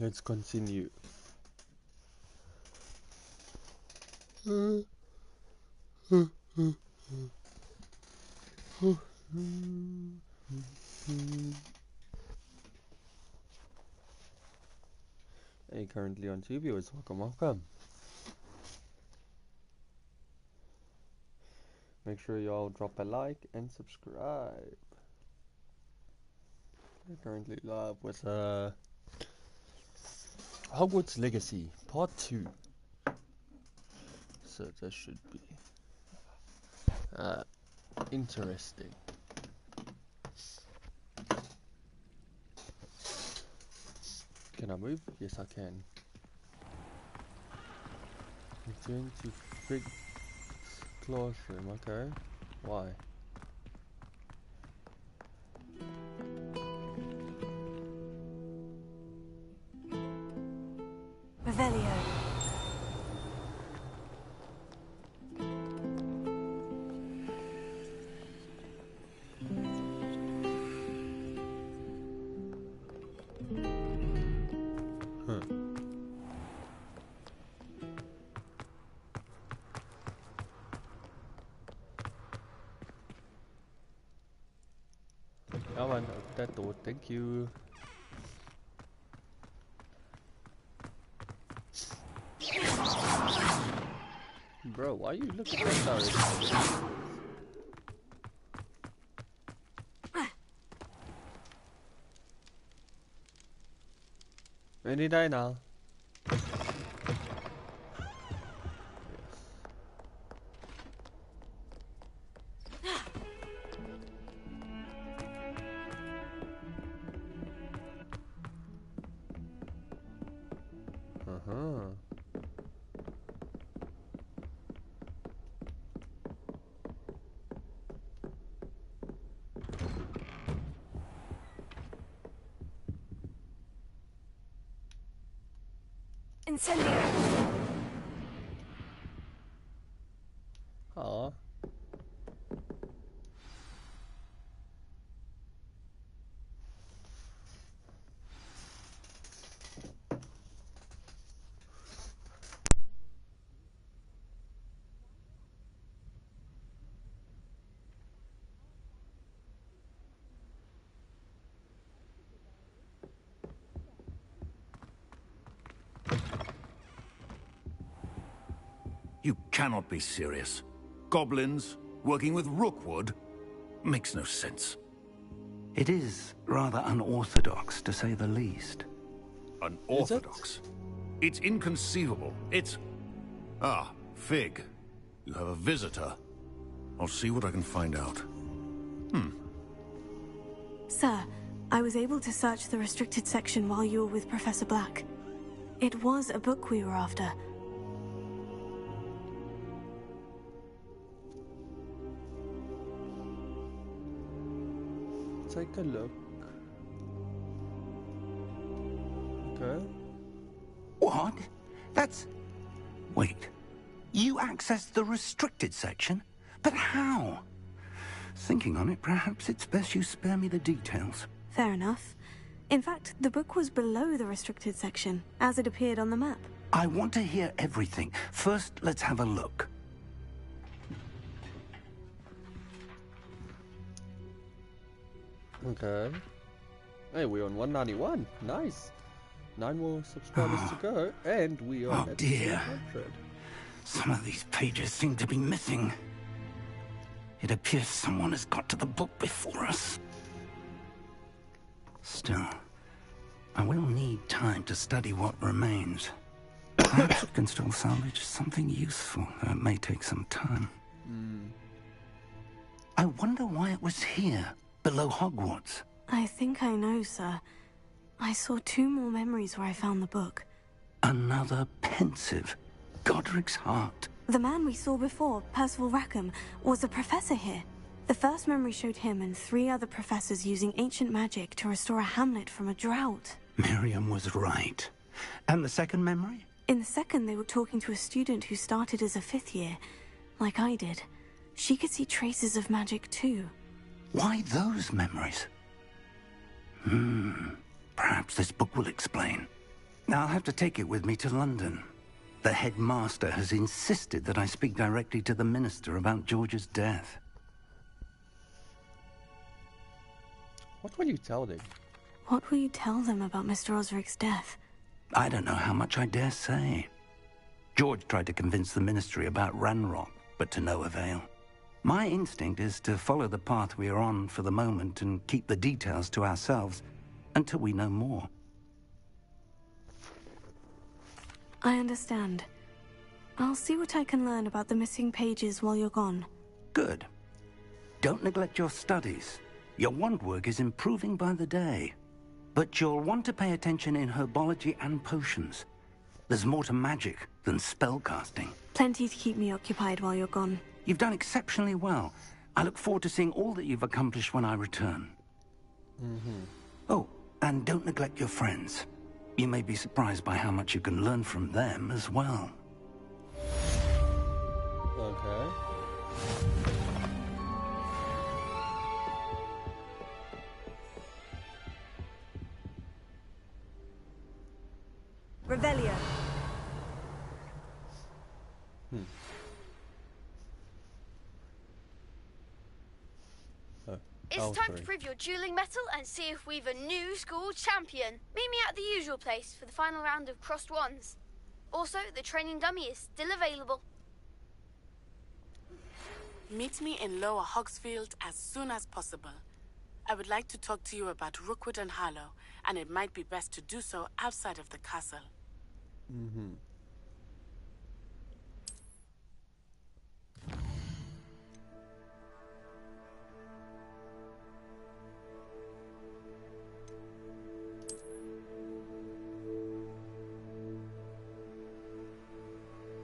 Let's continue. Hey, currently on two viewers, welcome. Make sure y'all drop a like and subscribe. We're currently live with Hogwarts Legacy Part 2. So that should be interesting. Can I move? Yes, I can. Return to Frig's classroom. Okay. Why? Revelio. Come on, open that door. Thank you. Bro, why are you looking at that? Any day now. Incendio. Aw. You cannot be serious. Goblins working with Rookwood makes no sense. It is rather unorthodox, to say the least. Unorthodox? It's inconceivable. It's... Ah, Fig. You have a visitor. I'll see what I can find out. Sir, I was able to search the restricted section while you were with Professor Black. It was a book we were after. Take a look. Okay. What? That's... Wait. You accessed the restricted section? But how? Thinking on it, perhaps it's best you spare me the details. Fair enough. In fact, the book was below the restricted section, as it appeared on the map. I want to hear everything. First, let's have a look. Okay. Hey, we're on 191. Nice. 9 more subscribers to go, and we are at 200. Some of these pages seem to be missing. It appears someone has got to the book before us. Still, I will need time to study what remains. Perhaps we can still salvage something useful, though it may take some time. I wonder why it was here, below Hogwarts. I think I know, sir. I saw 2 more memories where I found the book. Another pensive. Godric's heart. The man we saw before, Percival Rackham, was a professor here. The first memory showed him and 3 other professors using ancient magic to restore a hamlet from a drought. Miriam was right. And the second memory? In the second, they were talking to a student who started as a 5th year, like I did. She could see traces of magic too. Why those memories? Perhaps this book will explain. Now I'll have to take it with me to London. The headmaster has insisted that I speak directly to the minister about George's death. What will you tell them? What will you tell them about Mr. Osric's death? I don't know how much I dare say. George tried to convince the ministry about Ranrock, but to no avail. My instinct is to follow the path we are on for the moment and keep the details to ourselves until we know more. I understand. I'll see what I can learn about the missing pages while you're gone. Good. Don't neglect your studies. Your wand work is improving by the day. But you'll want to pay attention in herbology and potions. There's more to magic than spellcasting. Plenty to keep me occupied while you're gone. You've done exceptionally well. I look forward to seeing all that you've accomplished when I return. Oh, and don't neglect your friends. You may be surprised by how much you can learn from them as well. Okay. Revelio. It's time to prove your dueling mettle and see if we've a new school champion. Meet me at the usual place for the final round of crossed wands. Also, the training dummy is still available. Meet me in Lower Hogsfield as soon as possible. I would like to talk to you about Rookwood and Harlow, and it might be best to do so outside of the castle.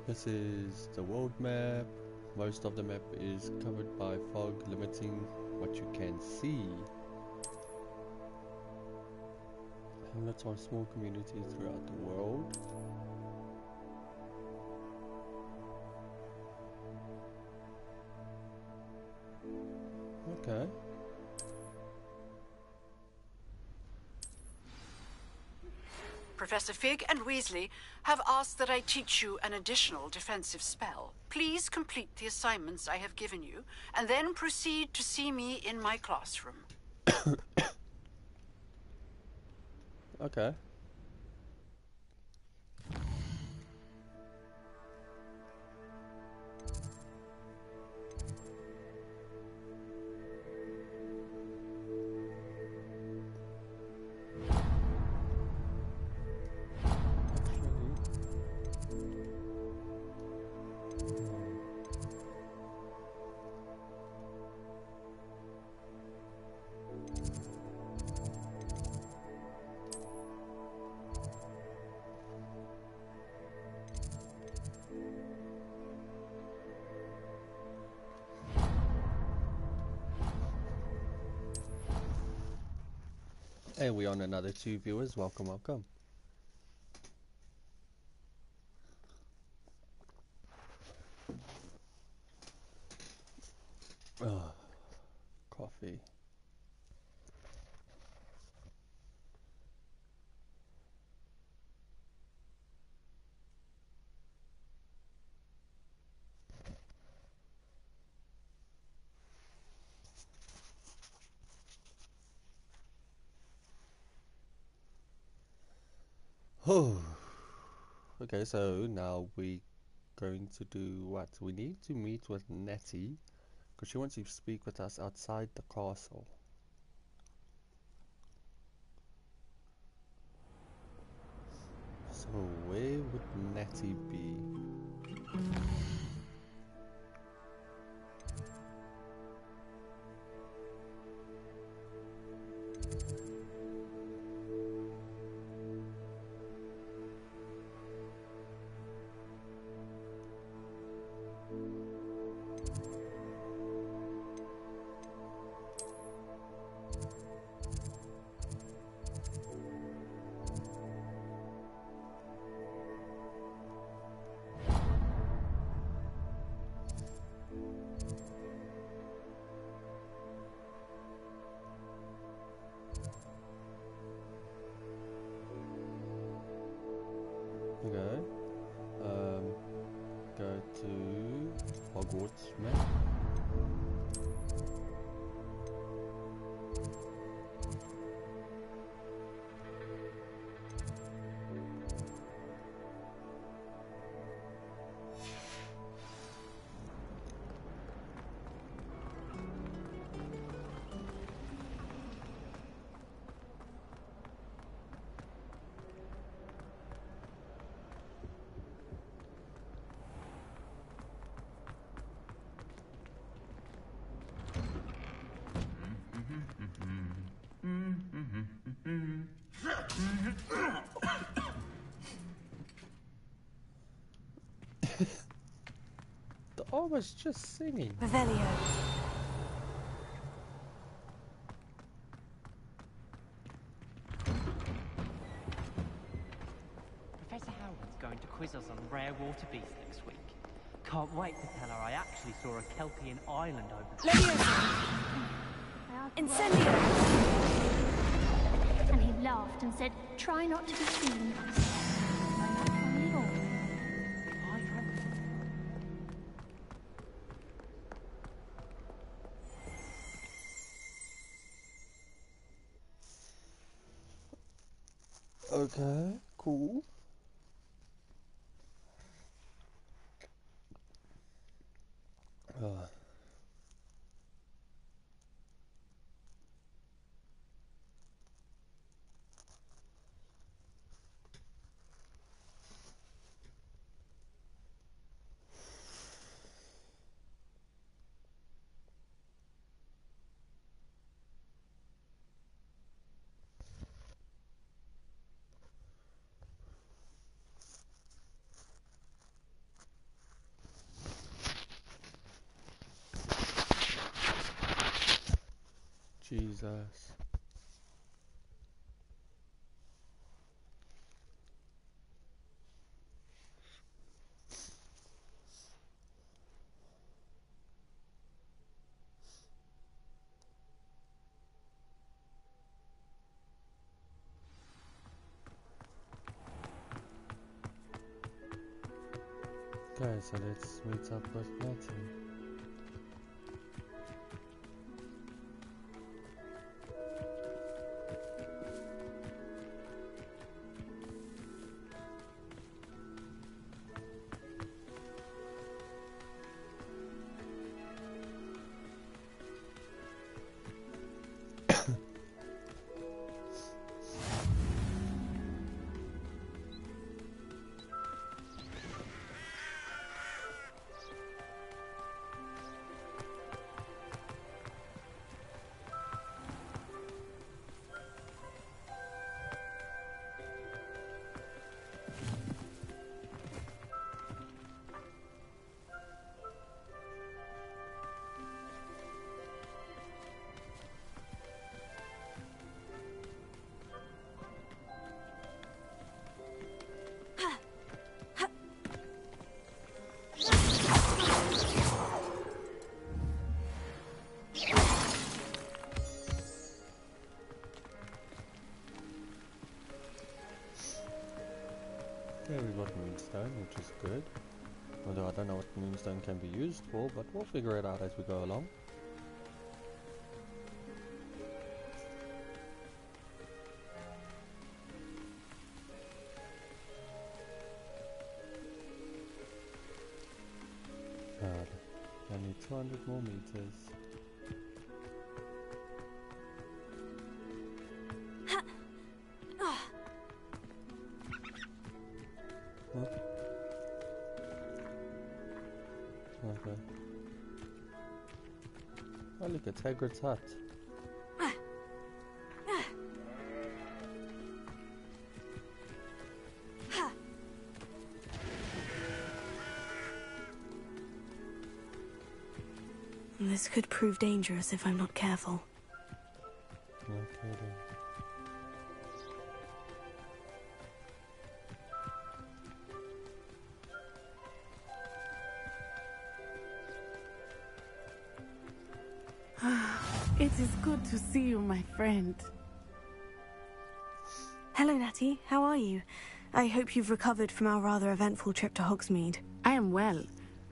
This is the world map. Most of the map is covered by fog, limiting what you can see. Hamlets are small communities throughout the world. Okay. Professor Fig and Weasley have asked that I teach you an additional defensive spell. Please complete the assignments I have given you, and then proceed to see me in my classroom. Okay. And we on another 2 viewers. Welcome, welcome. Coffee. Oh, okay, so now we going to do what? We need to meet with Nettie because she wants to speak with us outside the castle. So where would Nettie be? Hogwarts, man. I was just singing. Revelio. Professor Howard's going to quiz us on rare water beasts next week. Can't wait to tell her I actually saw a Kelpian island over there. Incendio! And he laughed and said, try not to be seen. Okay, cool. Jesus. Okay, so let's meet up with Natty. Yeah, we got Moonstone, which is good. Although I don't know what Moonstone can be used for, but we'll figure it out as we go along. God, I need 200 more meters. Okay. Oh look, it's Hagrid's hut. This could prove dangerous if I'm not careful. No kidding. It is good to see you, my friend. Hello, Natty. How are you? I hope you've recovered from our rather eventful trip to Hogsmeade. I am well,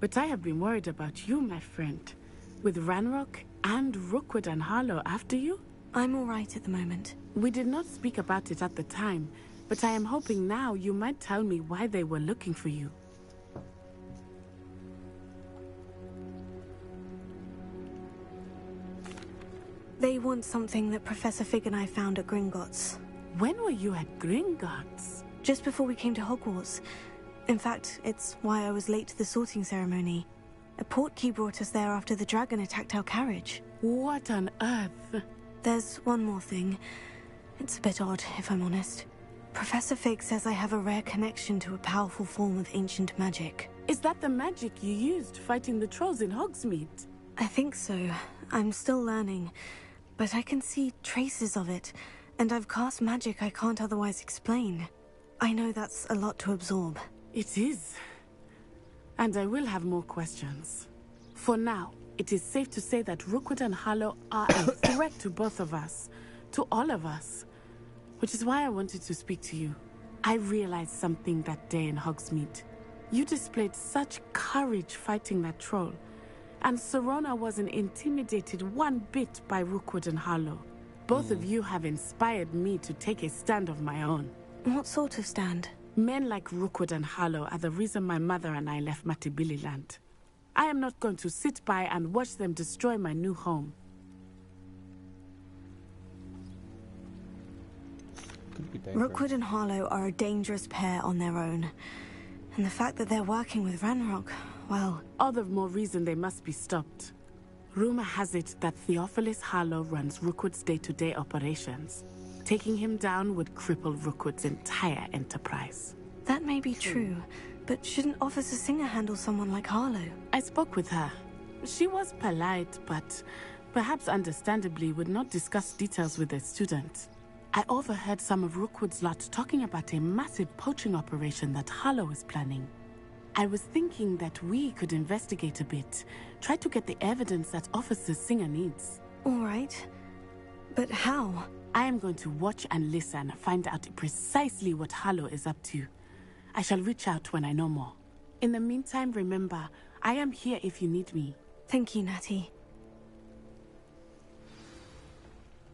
But I have been worried about you, my friend. With Ranrock and Rookwood and Harlow after you? I'm all right at the moment. We did not speak about it at the time, but I am hoping now you might tell me why they were looking for you. They want something that Professor Fig and I found at Gringotts. When were you at Gringotts? Just before we came to Hogwarts. In fact, it's why I was late to the sorting ceremony. A portkey brought us there after the dragon attacked our carriage. What on earth? There's one more thing. It's a bit odd, if I'm honest. Professor Fig says I have a rare connection to a powerful form of ancient magic. Is that the magic you used fighting the trolls in Hogsmeade? I think so. I'm still learning, but I can see traces of it, and I've cast magic I can't otherwise explain. I know that's a lot to absorb. It is. And I will have more questions. For now, it is safe to say that Rookwood and Harlow are a threat to both of us. To all of us. Which is why I wanted to speak to you. I realized something that day in Hogsmeade. You displayed such courage fighting that troll. And Serona wasn't intimidated one bit by Rookwood and Harlow. Both of you have inspired me to take a stand of my own. What sort of stand? Men like Rookwood and Harlow are the reason my mother and I left Matabeleland. I am not going to sit by and watch them destroy my new home. Rookwood and Harlow are a dangerous pair on their own. And the fact that they're working with Ranrock, well... All the more reason they must be stopped. Rumor has it that Theophilus Harlow runs Rookwood's day-to-day operations. Taking him down would cripple Rookwood's entire enterprise. That may be true, but shouldn't Officer Singer handle someone like Harlow? I spoke with her. She was polite, but perhaps understandably would not discuss details with a student. I overheard some of Rookwood's lot talking about a massive poaching operation that Harlow is planning. I was thinking that we could investigate a bit, try to get the evidence that Officer Singer needs. All right. But how? I am going to watch and listen, find out precisely what Harlow is up to. I shall reach out when I know more. In the meantime, remember, I am here if you need me. Thank you, Natty.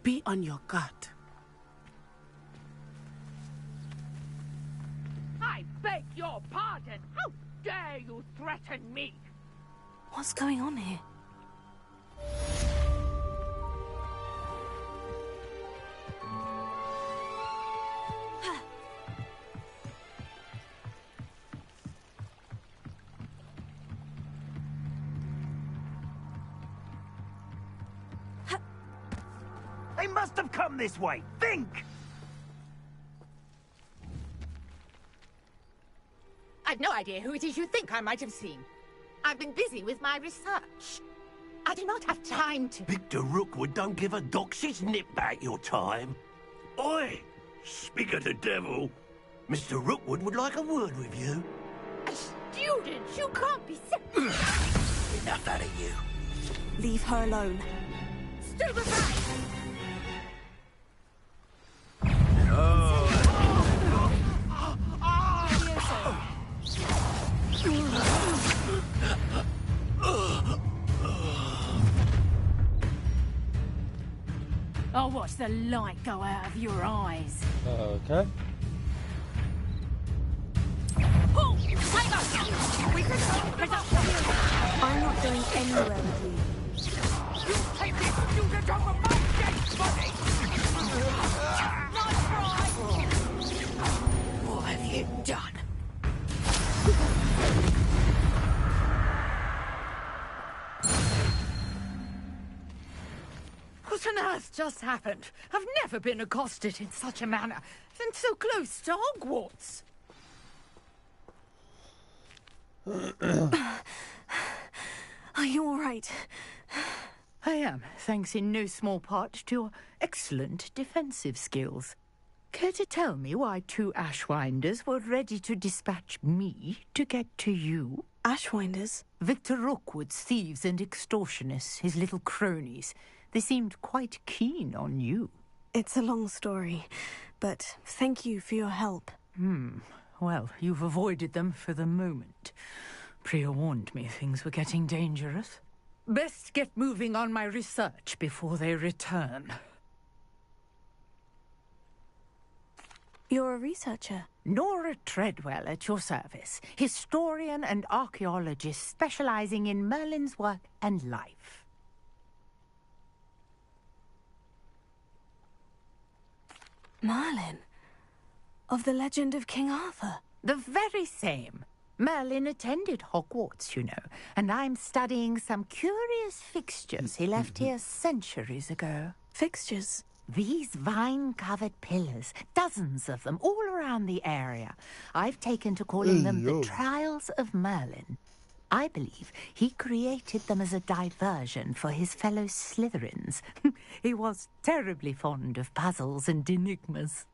Be on your guard. I beg your pardon! How dare you threaten me? What's going on here? They must have come this way. Think! I've no idea who it is you think I might have seen. I've been busy with my research. I do not have time to... Victor Rookwood don't give a doxy's nip back your time. Oi! Speak of the devil. Mr. Rookwood would like a word with you. A student? You can't be... Enough out of you. Leave her alone. Stupefy! I'll watch the light go out of your eyes. Okay. Pull! Take us! We can I'm not going anywhere with you. You take this student over my dead body! Nice try! What have you done? What on earth just happened? I've never been accosted in such a manner, and so close to Hogwarts. Are you all right? I am, thanks in no small part to your excellent defensive skills. Care to tell me why two Ashwinders were ready to dispatch me to get to you? Ashwinders? Victor Rookwood's thieves and extortionists, his little cronies. They seemed quite keen on you. It's a long story, but thank you for your help. Well, you've avoided them for the moment. Priya warned me things were getting dangerous. Best get moving on my research before they return. You're a researcher? Nora Treadwell at your service. Historian and archaeologist specializing in Merlin's work and life. Merlin? Of the legend of King Arthur? The very same. Merlin attended Hogwarts, you know, and I'm studying some curious fixtures he left here centuries ago. Fixtures? These vine-covered pillars, dozens of them, all around the area. I've taken to calling them the Trials of Merlin. I believe he created them as a diversion for his fellow Slytherins. He was terribly fond of puzzles and enigmas.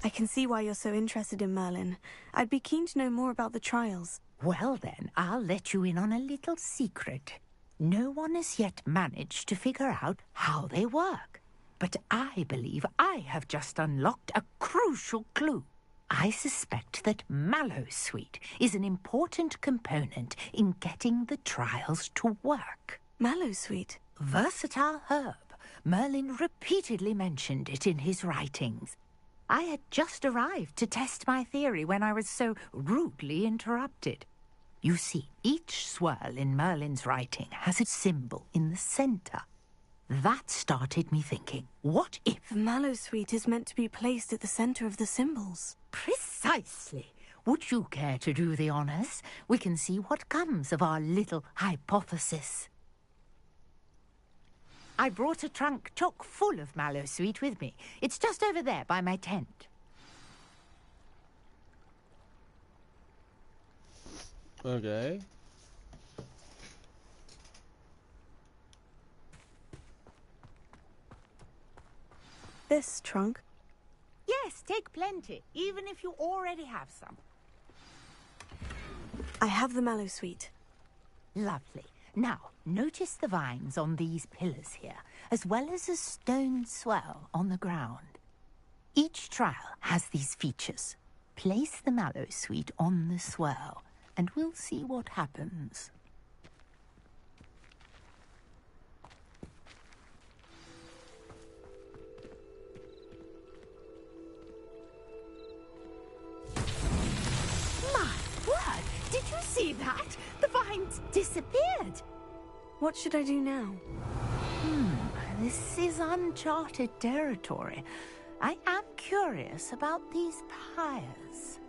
I can see why you're so interested in Merlin. I'd be keen to know more about the trials. Well then, I'll let you in on a little secret. No one has yet managed to figure out how they work. But I believe I have just unlocked a crucial clue. I suspect that mallowsweet is an important component in getting the trials to work. Mallowsweet? Versatile herb. Merlin repeatedly mentioned it in his writings. I had just arrived to test my theory when I was so rudely interrupted. You see, each swirl in Merlin's writing has a symbol in the center. That started me thinking, what if... The mallowsweet is meant to be placed at the center of the symbols. Precisely. Would you care to do the honors? We can see what comes of our little hypothesis. I brought a trunk chock full of mallowsweet with me. It's just over there by my tent. Okay. This trunk? Yes, take plenty, even if you already have some. I have the mallowsweet. Lovely. Now, notice the vines on these pillars here, as well as a stone swell on the ground. Each trial has these features. Place the mallowsweet on the swell, and we'll see what happens. My word! Did you see that? The vines disappeared. What should I do now? This is uncharted territory. I am curious about these pyres.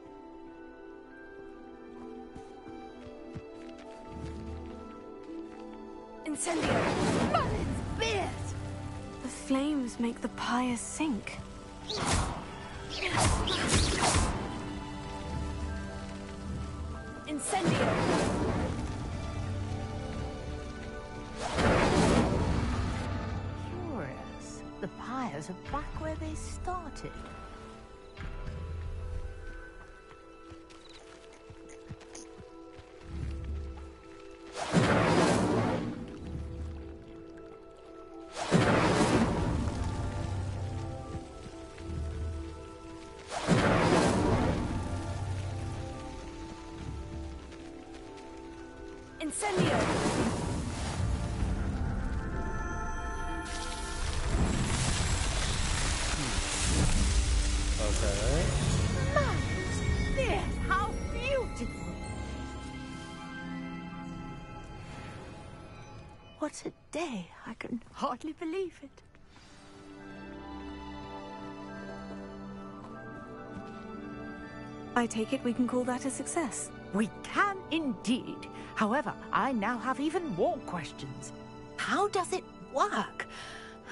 Incendio! Merlin's beard! The flames make the pyre sink. Incendio! Curious. The pyres are back where they started. Incendio! Okay. Yes, how beautiful! What a day! I can hardly believe it. I take it we can call that a success. We can indeed. However, I now have even more questions. How does it work?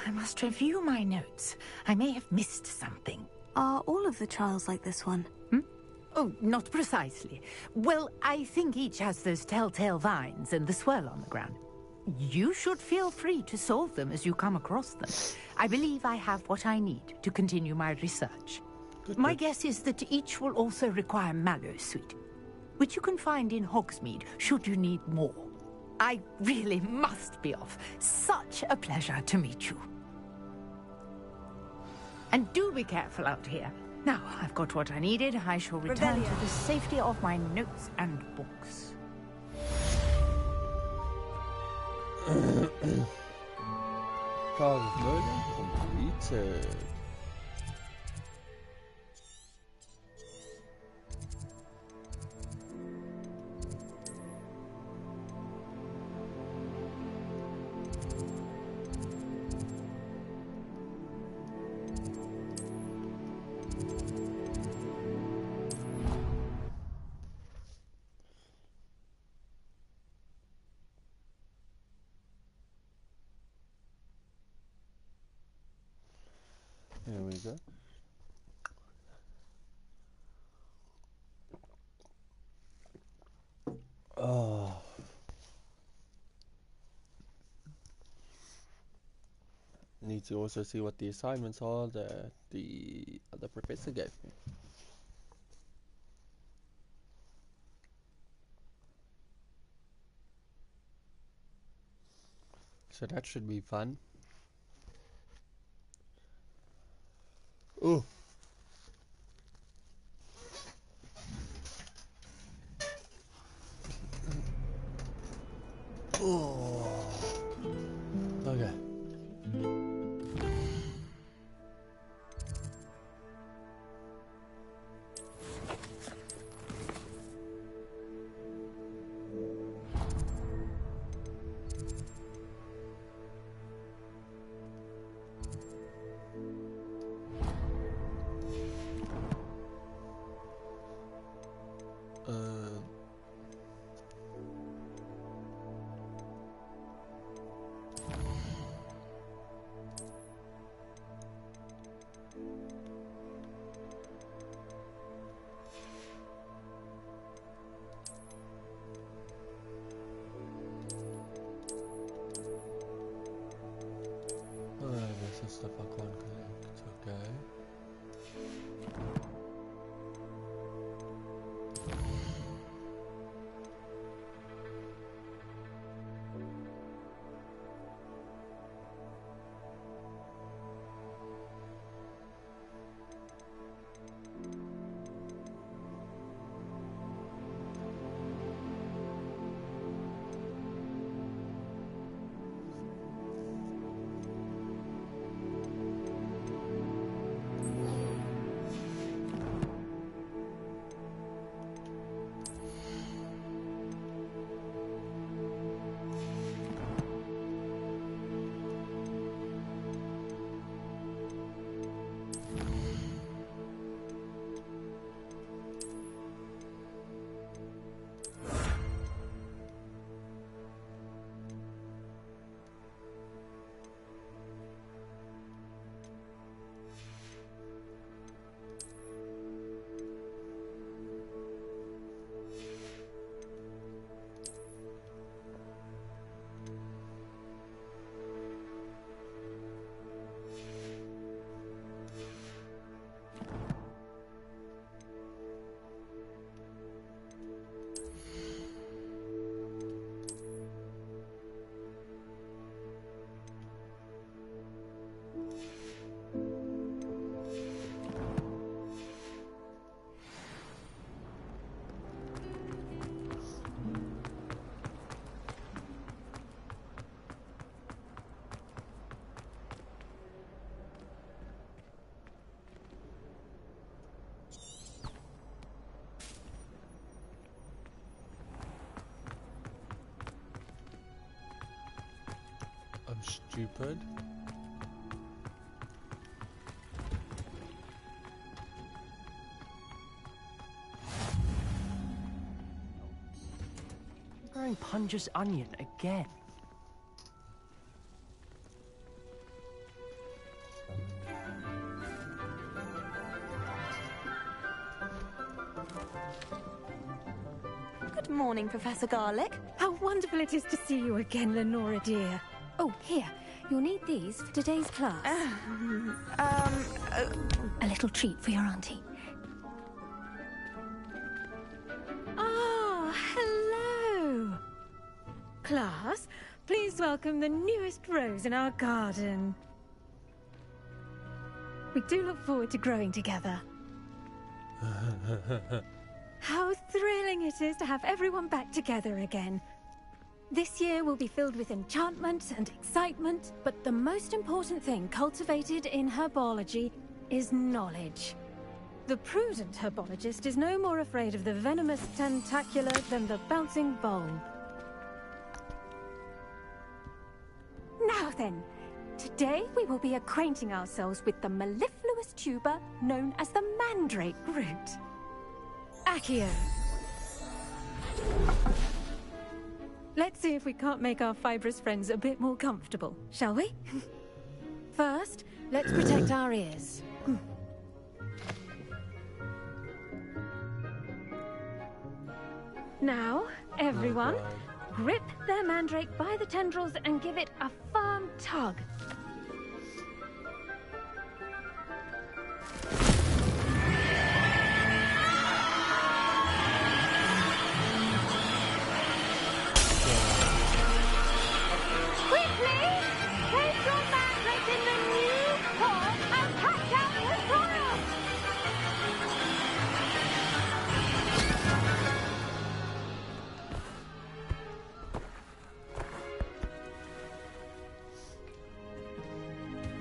I must review my notes. I may have missed something. Are all of the trials like this one? Oh, not precisely. Well, I think each has those telltale vines and the swirl on the ground. You should feel free to solve them as you come across them. I believe I have what I need to continue my research. My guess is that each will also require mallowsweet, which you can find in Hogsmeade should you need more. I really must be off. Such a pleasure to meet you. And do be careful out here. Now, I've got what I needed. I shall return to the safety of my notes and books. Cause murder completed. Here we go. Oh. Need to also see what the assignments are that the other professor gave me. So that should be fun. Oh. Oh. Okay. This is stuff I can't collect, okay. I'm stupid. Wearing Punja's onion again. Good morning, Professor Garlic. How wonderful it is to see you again, Lenora dear. Oh, here. You'll need these for today's class. A little treat for your auntie. Ah, hello. Class, please welcome the newest rose in our garden. We do look forward to growing together. How thrilling it is to have everyone back together again. This year will be filled with enchantment and excitement, but the most important thing cultivated in herbology is knowledge. The prudent herbologist is no more afraid of the venomous tentacular than the bouncing bulb. Now then, today we will be acquainting ourselves with the mellifluous tuber known as the mandrake root. Accio. Let's see if we can't make our fibrous friends a bit more comfortable, shall we? First, let's protect our ears. Now, everyone, grip their mandrake by the tendrils and give it a firm tug. Quickly! Place your mandrake in the new pot and patch out the soil!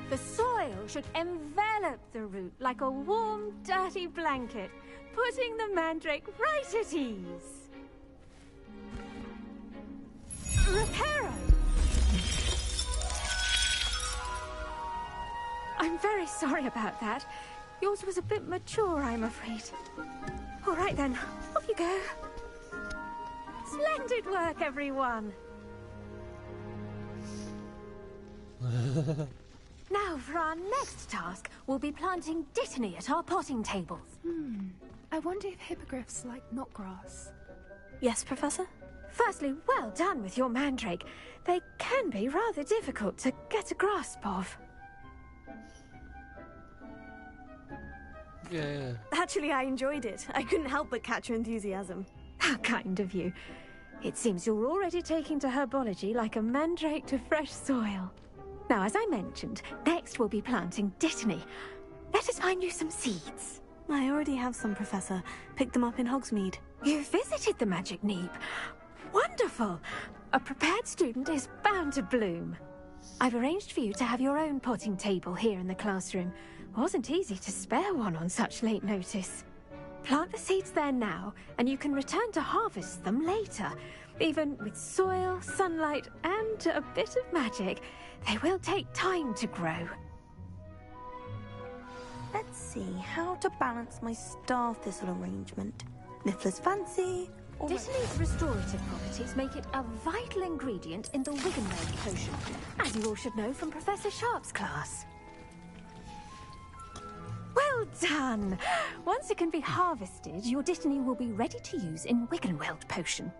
The soil should envelop the root like a warm, dirty blanket, putting the mandrake right at ease. Reparo! I'm very sorry about that. Yours was a bit mature, I'm afraid. All right then, off you go. Splendid work, everyone. Now, for our next task, we'll be planting dittany at our potting tables. I wonder if hippogriffs like knotgrass. Yes, Professor? Firstly, well done with your mandrake. They can be rather difficult to get a grasp of. Yeah. Actually, I enjoyed it. I couldn't help but catch your enthusiasm. How kind of you. It seems you're already taking to herbology like a mandrake to fresh soil. Now, as I mentioned, next we'll be planting dittany. Let us find you some seeds. I already have some, Professor. Picked them up in Hogsmeade. You visited the Magic Neep. Wonderful! A prepared student is bound to bloom. I've arranged for you to have your own potting table here in the classroom. Wasn't easy to spare one on such late notice. Plant the seeds there now, and you can return to harvest them later. Even with soil, sunlight, and a bit of magic, they will take time to grow. Let's see how to balance my star thistle arrangement. Niffler's fancy. Dittany's restorative properties make it a vital ingredient in the Wiggenweld potion, as you all should know from Professor Sharp's class. Well done! Once it can be harvested, your dittany will be ready to use in Wiggenweld potion.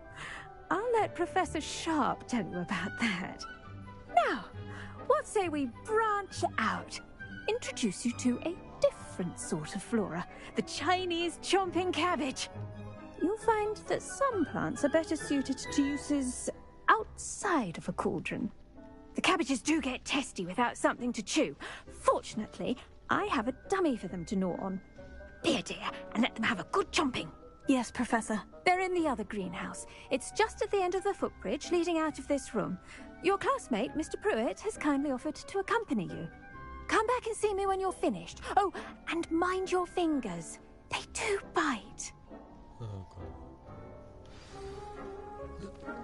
I'll let Professor Sharp tell you about that. Now, what say we branch out? Introduce you to a different sort of flora, the Chinese chomping cabbage. You'll find that some plants are better suited to uses outside of a cauldron. The cabbages do get testy without something to chew. Fortunately, I have a dummy for them to gnaw on. Here, dear, and let them have a good chomping. Yes, Professor. They're in the other greenhouse. It's just at the end of the footbridge leading out of this room. Your classmate, Mr. Pruitt, has kindly offered to accompany you. Come back and see me when you're finished. Oh, and mind your fingers. They do bite. Oh,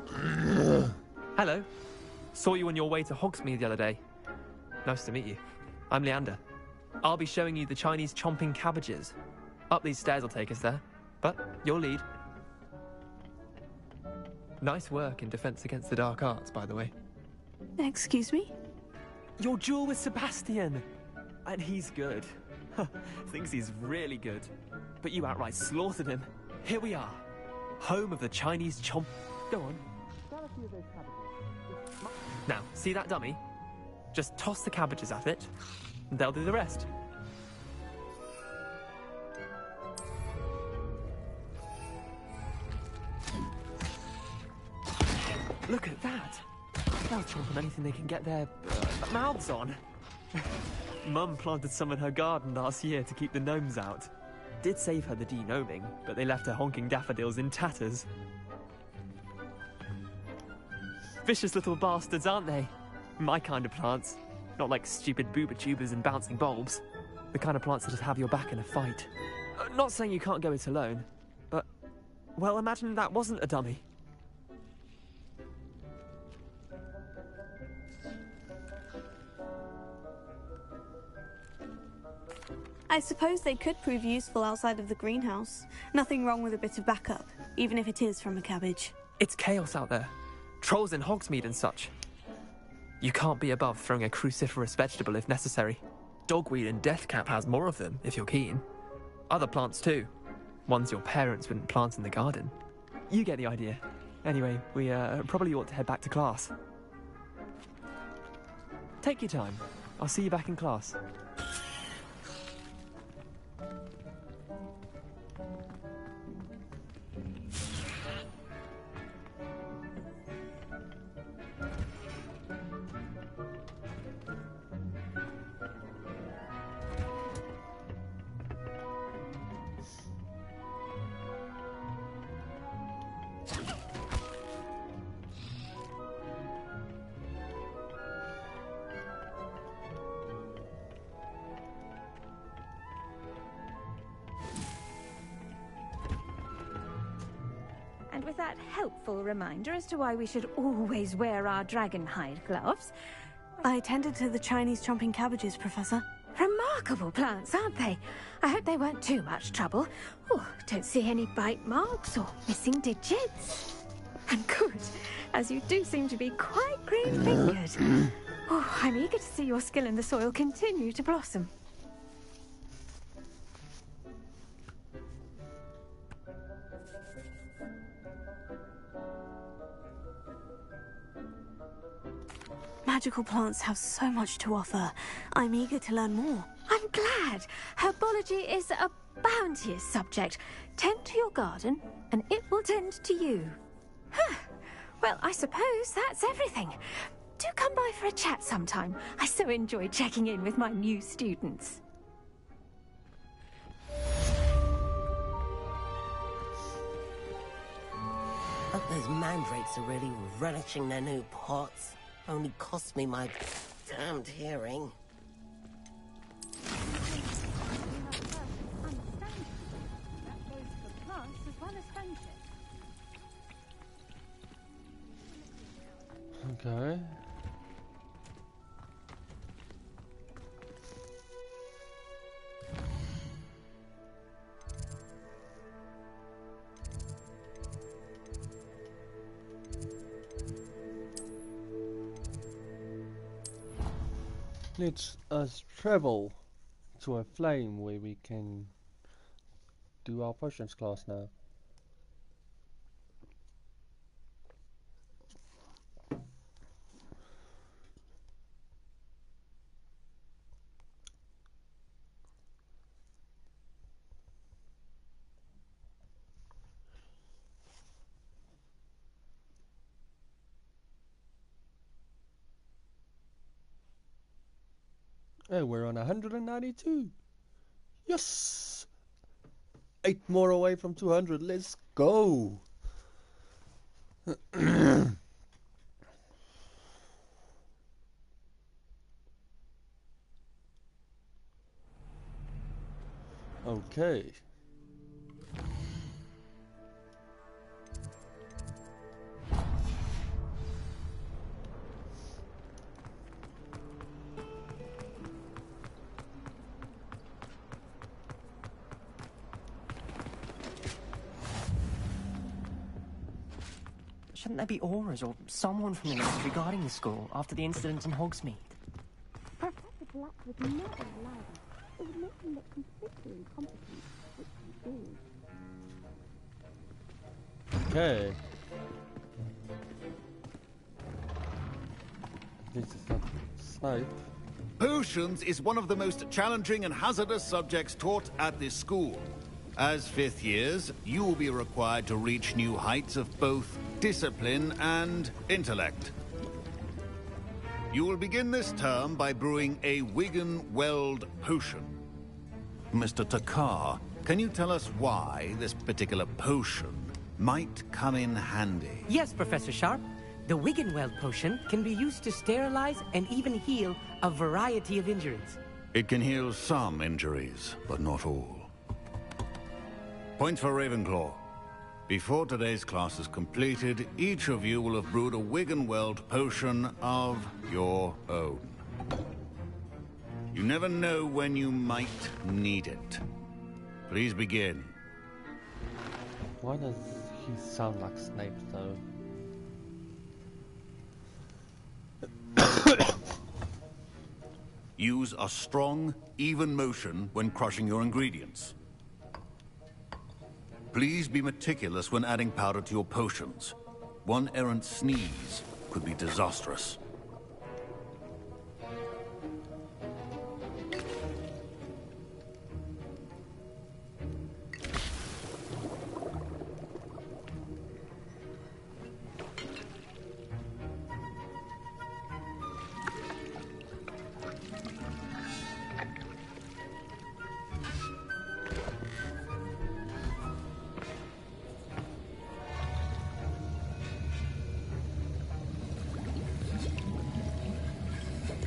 God. Hello. Saw you on your way to Hogsmeade the other day. Nice to meet you. I'm Leander. I'll be showing you the Chinese chomping cabbages. Up these stairs will take us there, but you'll lead. Nice work in Defense Against the Dark Arts, by the way. Excuse me? Your duel with Sebastian! And he's good. Thinks he's really good. But you outright slaughtered him. Here we are. Home of the Chinese chomp... Go on. Grab a few of those cabbages. Now, see that dummy? Just toss the cabbages at it, and they'll do the rest. Look at that! They'll chomp on anything they can get their mouths on. Mum planted some in her garden last year to keep the gnomes out. Did save her the de-gnoming, but they left her honking daffodils in tatters. Vicious little bastards, aren't they? My kind of plants. Not like stupid booba tubers and bouncing bulbs. The kind of plants that just have your back in a fight. Not saying you can't go it alone, but... well, imagine that wasn't a dummy. I suppose they could prove useful outside of the greenhouse. Nothing wrong with a bit of backup, even if it is from a cabbage. It's chaos out there. Trolls in Hogsmeade and such. You can't be above throwing a cruciferous vegetable if necessary. Dogweed and deathcap has more of them, if you're keen. Other plants too. Ones your parents wouldn't plant in the garden. You get the idea. Anyway, we probably ought to head back to class. Take your time. I'll see you back in class. And with that helpful reminder as to why we should always wear our dragon hide gloves... I tended to the Chinese chomping cabbages, Professor. Remarkable plants, aren't they? I hope they weren't too much trouble. Oh, don't see any bite marks or missing digits. And good, as you do seem to be quite green-fingered. Oh, I'm eager to see your skill in the soil continue to blossom. Magical plants have so much to offer. I'm eager to learn more. I'm glad. Herbology is a bounteous subject. Tend to your garden, and it will tend to you. Huh. Well, I suppose that's everything. Do come by for a chat sometime. I so enjoy checking in with my new students. Hope those mandrakes are really relishing their new pots. Only cost me my damned hearing. Okay. Let's us travel to a flame where we can do our potions class now. And we're on 192. Yes! 8 more away from 200. Let's go! Okay. Shouldn't there be auras or someone from the ministry guarding the school after the incident in Hogsmeade? Professor Black would never allow that. It would make him look completely incompetent, which he is. Okay. This is not snipe. Potions is one of the most challenging and hazardous subjects taught at this school. As 5th years, you will be required to reach new heights of both discipline and intellect. You will begin this term by brewing a Wigan Weld potion. Mr. Takar, can you tell us why this particular potion might come in handy? Yes, Professor Sharp. The Wiggenweld potion can be used to sterilize and even heal a variety of injuries. It can heal some injuries, but not all. Point for Ravenclaw. Before today's class is completed, each of you will have brewed a Wiggenweld potion of your own. You never know when you might need it. Please begin. Why does he sound like Snape, though? Use a strong, even motion when crushing your ingredients. Please be meticulous when adding powder to your potions. One errant sneeze could be disastrous.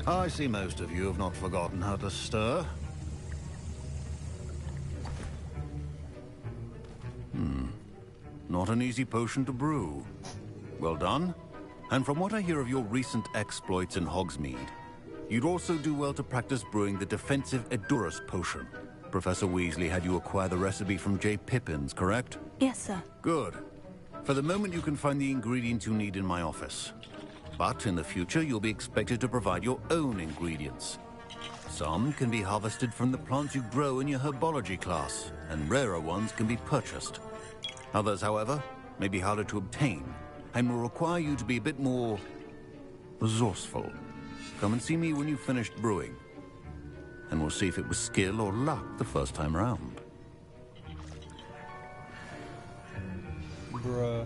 I see most of you have not forgotten how to stir. Not an easy potion to brew. Well done. And from what I hear of your recent exploits in Hogsmeade, you'd also do well to practice brewing the defensive Edurus potion. Professor Weasley had you acquire the recipe from J. Pippins, correct? Yes, sir. Good. For the moment, you can find the ingredients you need in my office. But in the future, you'll be expected to provide your own ingredients. Some can be harvested from the plants you grow in your herbology class, and rarer ones can be purchased. Others, however, may be harder to obtain, and will require you to be a bit more resourceful. Come and see me when you've finished brewing, and we'll see if it was skill or luck the first time round. Bruh.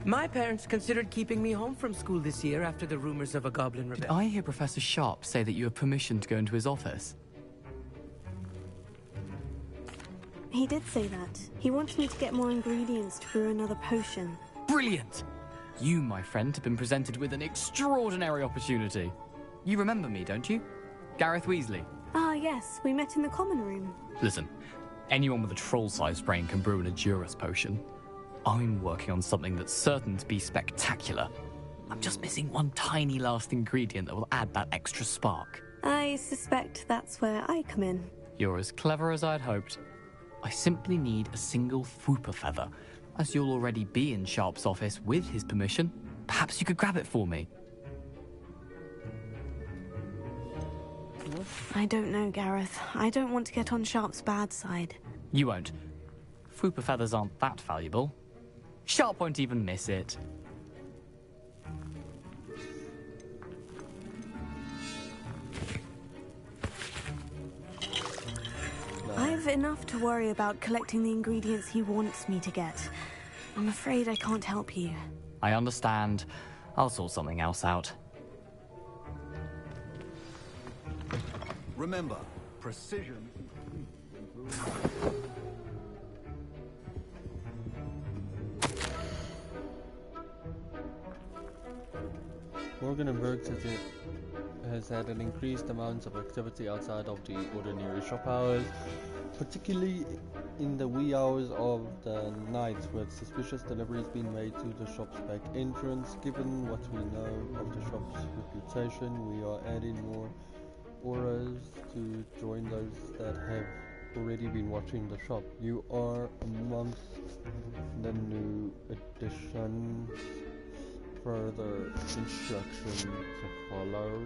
My parents considered keeping me home from school this year after the rumors of a goblin Did rebellion. I hear Professor Sharp say that you have permission to go into his office? He did say that. He wants me to get more ingredients to brew another potion. Brilliant! You, my friend, have been presented with an extraordinary opportunity. You remember me, don't you? Gareth Weasley. Ah, yes. We met in the common room. Listen, anyone with a troll-sized brain can brew an Edurus potion. I'm working on something that's certain to be spectacular. I'm just missing one tiny last ingredient that will add that extra spark. I suspect that's where I come in. You're as clever as I'd hoped. I simply need a single Fwooper feather. As you'll already be in Sharp's office with his permission, perhaps you could grab it for me. I don't know, Gareth. I don't want to get on Sharp's bad side. You won't. Fwooper feathers aren't that valuable. Sharp won't even miss it. I've enough to worry about collecting the ingredients he wants me to get. I'm afraid I can't help you. I understand. I'll sort something else out. Remember, precision. Morgan and Berg says it has had an increased amount of activity outside of the ordinary shop hours, particularly in the wee hours of the night, with suspicious deliveries being made to the shop's back entrance. Given what we know of the shop's reputation, we are adding more auras to join those that have already been watching the shop. You are amongst the new additions. Further instructions to follow.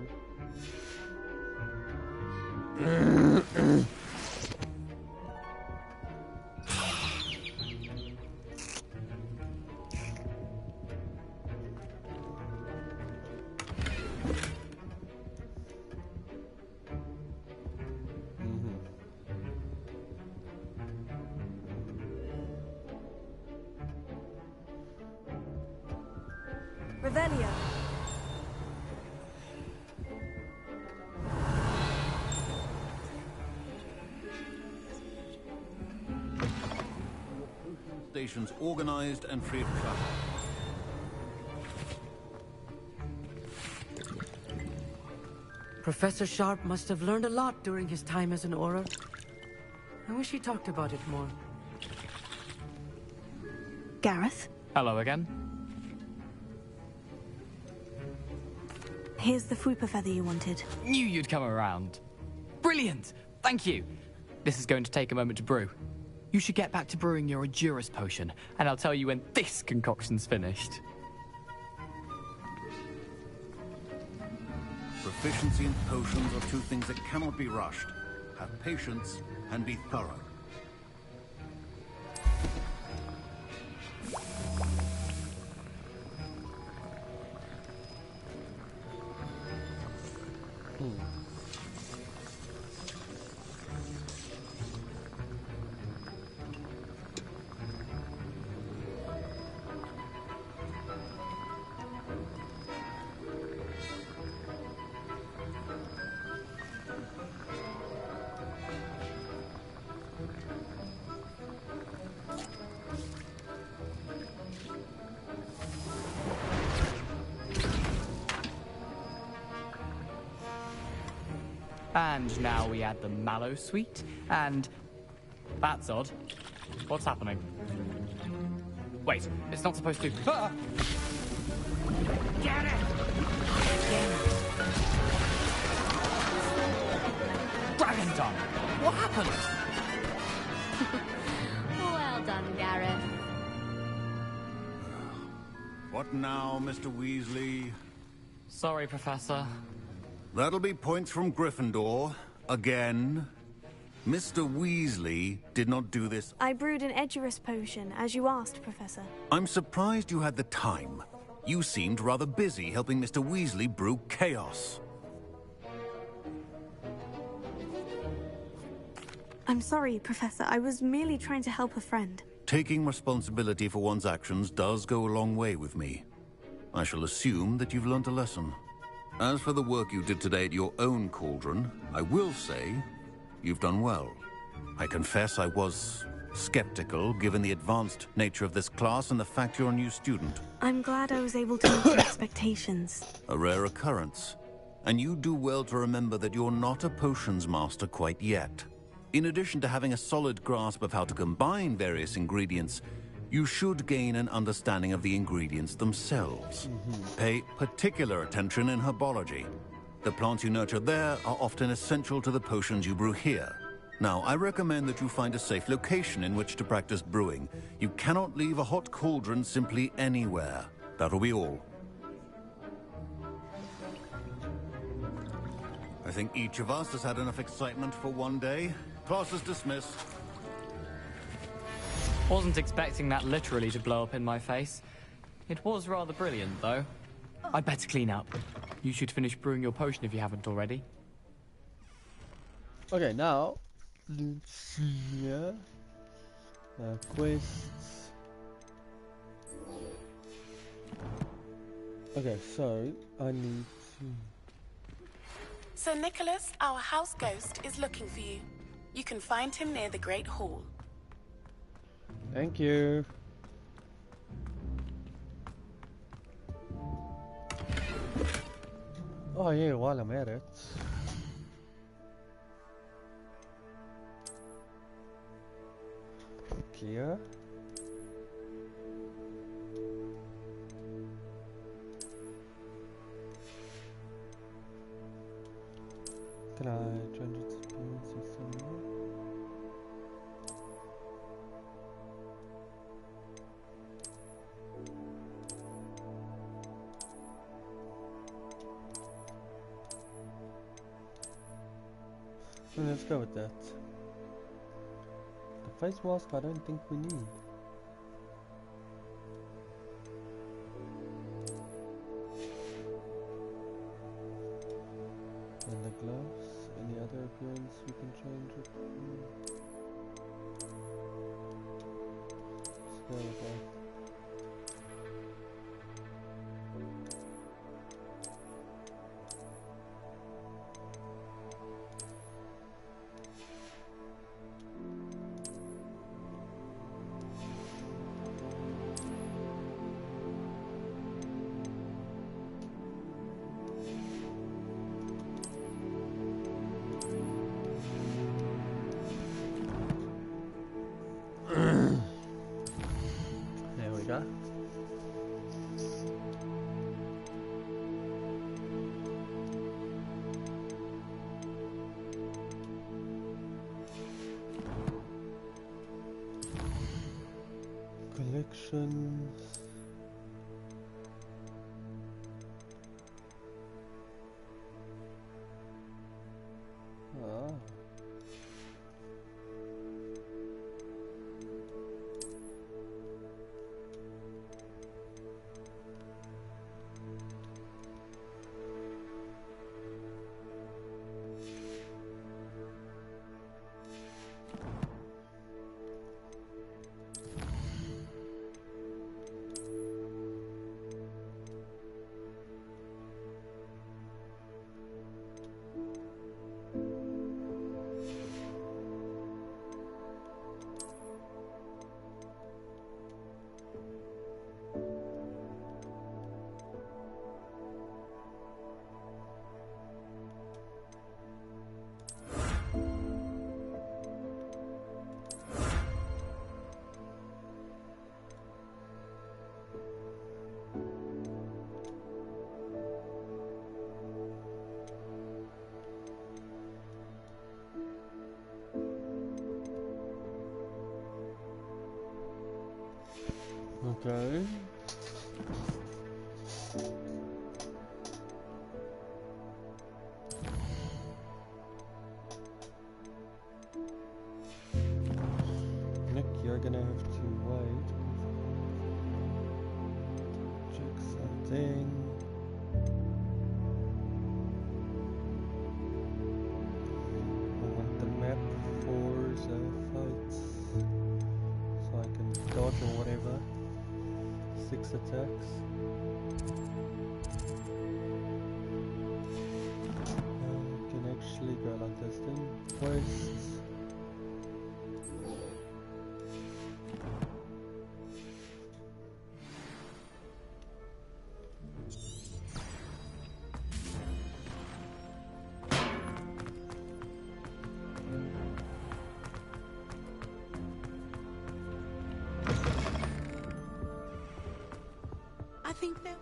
Revelio. patients organized and free of trouble. Professor Sharp must have learned a lot during his time as an Auror. I wish he talked about it more. Gareth, Hello again. here's the Fwooper feather you wanted. Knew you'd come around. Brilliant! Thank you. This is going to take a moment to brew. You should get back to brewing your Adurus potion, and I'll tell you when this concoction's finished. Proficiency in potions are two things that cannot be rushed. Have patience and be thorough. And now we add the mallow sweet, and... That's odd. What's happening? Wait, it's not supposed to... Ah! Get it! Dragon tongue! What happened? Well done, Gareth. What now, Mr. Weasley? Sorry, Professor. That'll be points from Gryffindor. Again. Mr. Weasley did not do this. I brewed an Edurus potion, as you asked, Professor. I'm surprised you had the time. You seemed rather busy helping Mr. Weasley brew chaos. I'm sorry, Professor. I was merely trying to help a friend. Taking responsibility for one's actions does go a long way with me. I shall assume that you've learnt a lesson. As for the work you did today at your own cauldron, I will say you've done well. I confess I was skeptical, given the advanced nature of this class and the fact you're a new student. I'm glad I was able to meet your expectations. A rare occurrence. And you do well to remember that you're not a potions master quite yet. In addition to having a solid grasp of how to combine various ingredients, you should gain an understanding of the ingredients themselves. Pay particular attention in herbology. The plants you nurture there are often essential to the potions you brew here. Now, I recommend that you find a safe location in which to practice brewing. You cannot leave a hot cauldron simply anywhere. That'll be all. I think each of us has had enough excitement for one day. Class is dismissed. Wasn't expecting that literally to blow up in my face. It was rather brilliant, though. I'd better clean up. You should finish brewing your potion if you haven't already. Okay, now Lucia quests. Okay, so I need to. Sir Nicholas, our house ghost, is looking for you. You can find him near the Great Hall. Thank you. Oh yeah, while I'm at it. Clear. Can I change its appearance or something? Let's go with that. The face mask I don't think we need. And the gloves, any other appearance we can change it to? Let's go with that. Yeah. Collections. Ah. Okay. Nick, you're gonna have to wait. Check something. I want the map for the fights, so I can dodge or whatever. 6 attacks. Can actually go like this then. Quests. I think that.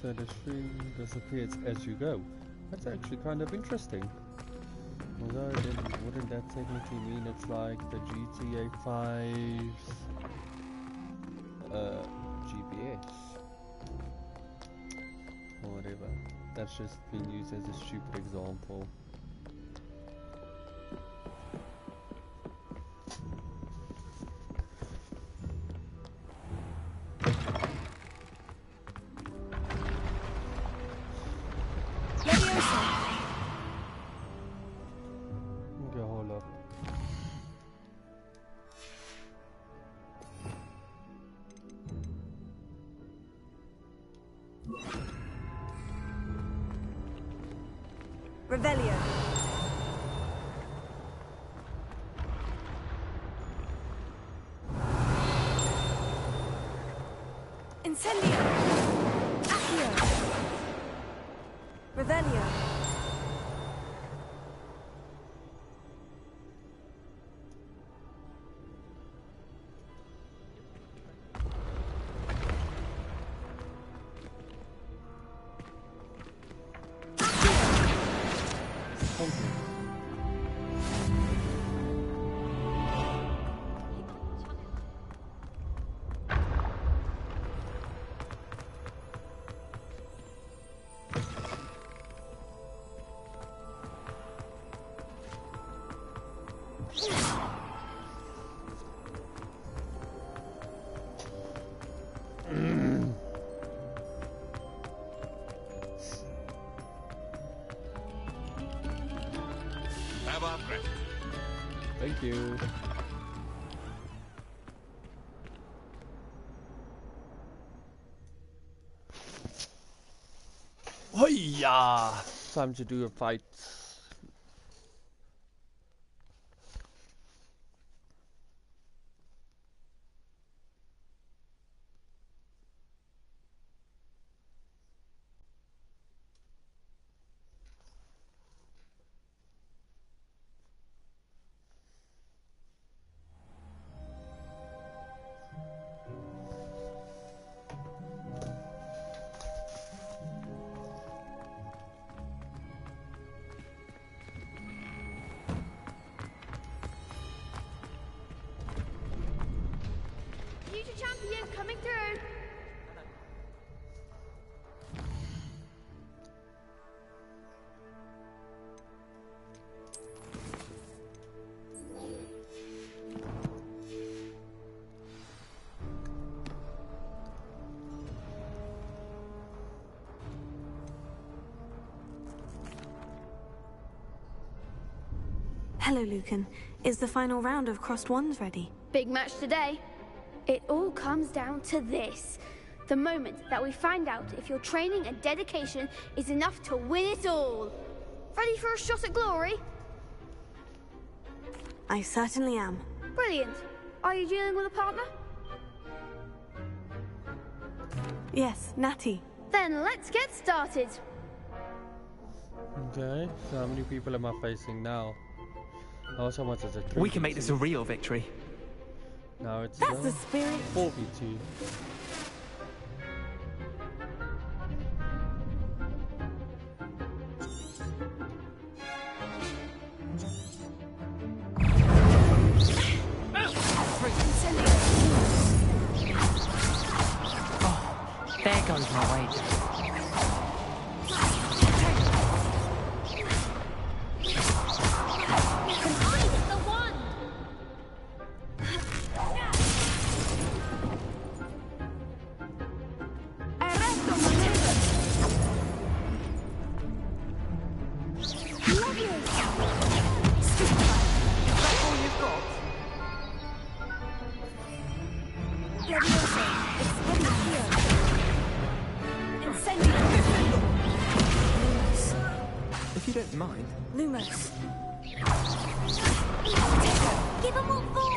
So the stream disappears as you go. That's actually kind of interesting. Although then wouldn't that technically mean it's like the GTA 5's GPS or whatever. That's just been used as a stupid example. Revelio. Incendio. Accio. Revelio. Thank you. Hoya! Time to do a fight. Hello, Lucan. Is the final round of Crossed Wands ready? Big match today. It all comes down to this. The moment that we find out if your training and dedication is enough to win it all. Ready for a shot at glory? I certainly am. Brilliant. Are you dealing with a partner? Yes, Natty. Then let's get started. Okay, so how many people am I facing now? How much is it? We can make this a real victory. Now it's That's the spirit. 4v2. There goes my weight. If you don't mind. Lumos. Give them all four!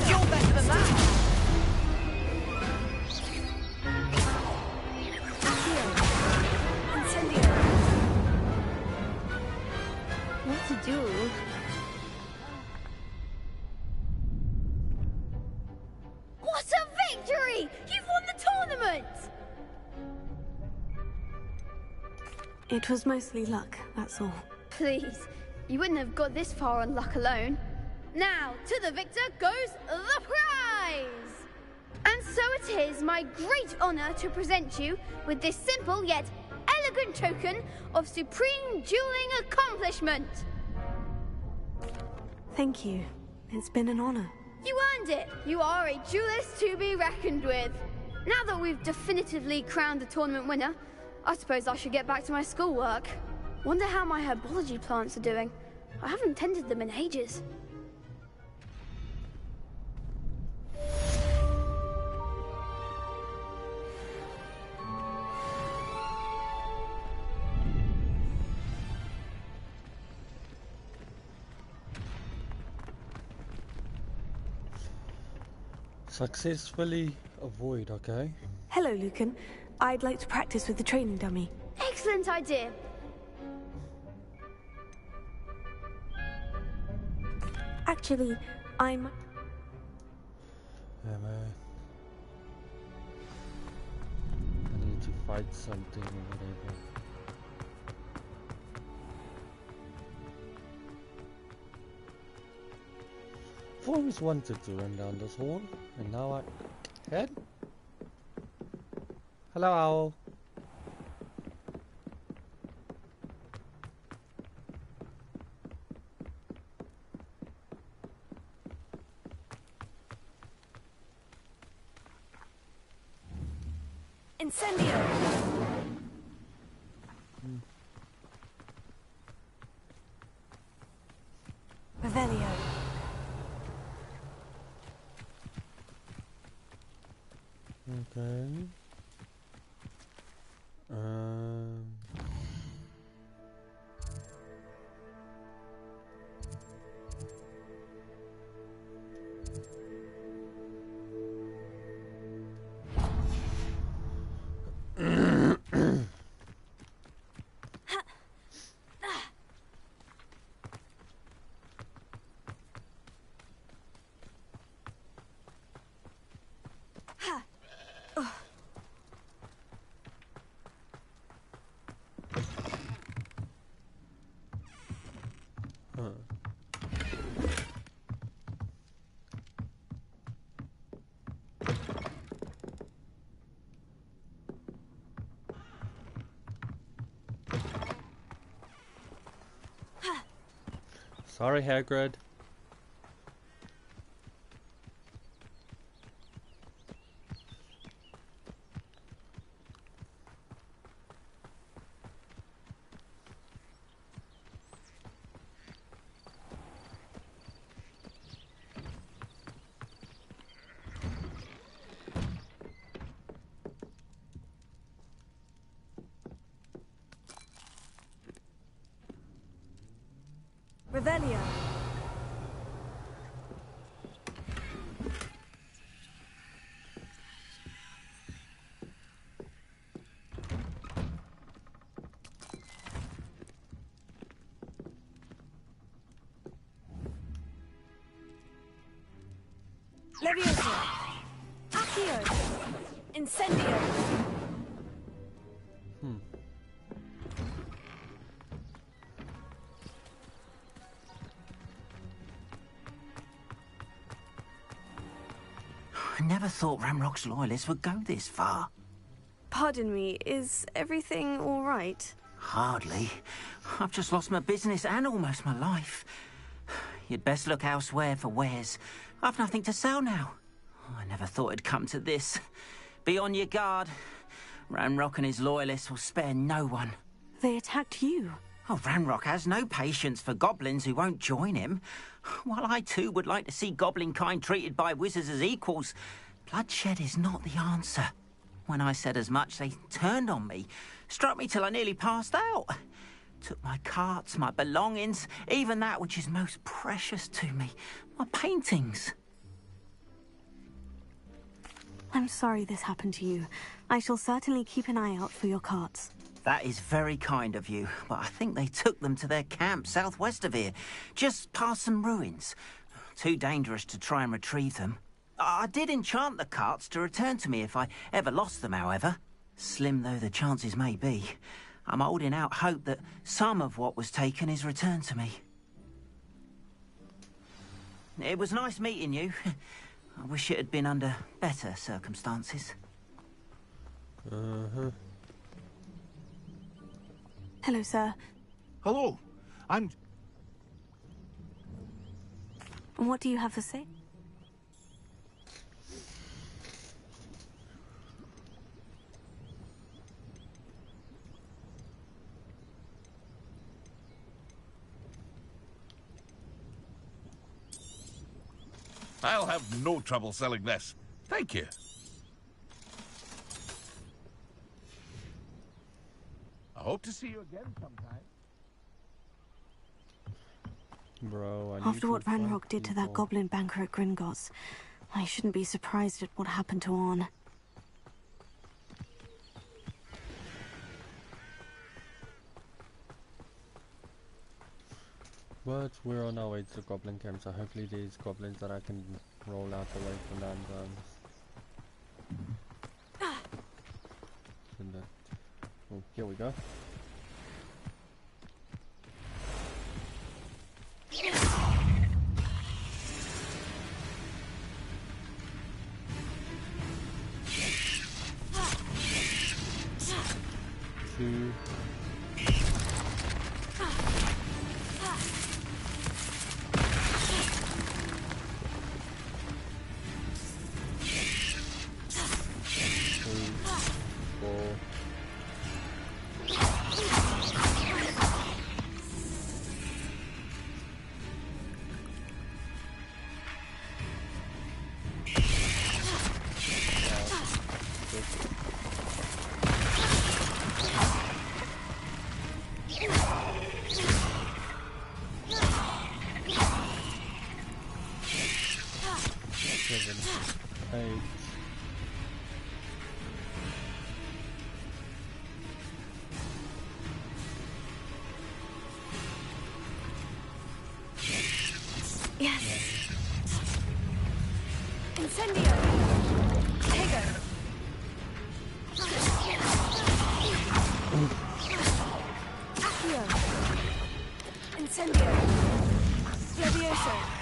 You're better than that! What to do? What a victory! You've won the tournament! It was mostly luck, that's all. Please, you wouldn't have got this far on luck alone. Now, to the victor goes the prize! And so it is my great honor to present you with this simple yet elegant token of supreme dueling accomplishment. Thank you. It's been an honor. You earned it. You are a duelist to be reckoned with. Now that we've definitively crowned the tournament winner, I suppose I should get back to my schoolwork. Wonder how my herbology plants are doing. I haven't tended them in ages. Successfully avoid, okay? Hello, Lucan. I'd like to practice with the training dummy. Excellent idea. Actually, I'm... Yeah, man. I need to fight something or whatever. I've always wanted to run down this hall, and now I... Head? Hello, owl. Incendio! Revelio. Okay. Sorry, Hagrid. Revelio. Levioso. Accio. Incendio. I never thought Ramrock's loyalists would go this far. Pardon me, is everything all right? Hardly. I've just lost my business and almost my life. You'd best look elsewhere for wares. I've nothing to sell now. I never thought it'd come to this. Be on your guard. Ramrock and his loyalists will spare no one. They attacked you. Oh, Ramrock has no patience for goblins who won't join him. While I too would like to see goblin kind treated by wizards as equals, bloodshed is not the answer. When I said as much, they turned on me, struck me till I nearly passed out. Took my carts, my belongings, even that which is most precious to me, my paintings. I'm sorry this happened to you. I shall certainly keep an eye out for your carts. That is very kind of you, but I think they took them to their camp southwest of here, just past some ruins. Too dangerous to try and retrieve them. I did enchant the carts to return to me if I ever lost them, however. Slim though the chances may be, I'm holding out hope that some of what was taken is returned to me. It was nice meeting you. I wish it had been under better circumstances. Uh-huh. Hello, sir. Hello. I'm... What do you have to say? I'll have no trouble selling this. Thank you. I hope to see you again sometime. Bro, I need After what to find Ranrock did to that people. goblin banker at Gringotts, I shouldn't be surprised at what happened to Orn. But we're on our way to the goblin camp, so hopefully these goblins that I can roll out away from land oh, here we go. Two. Yes. Incendio. Tego. Accio. Incendio. Levioso.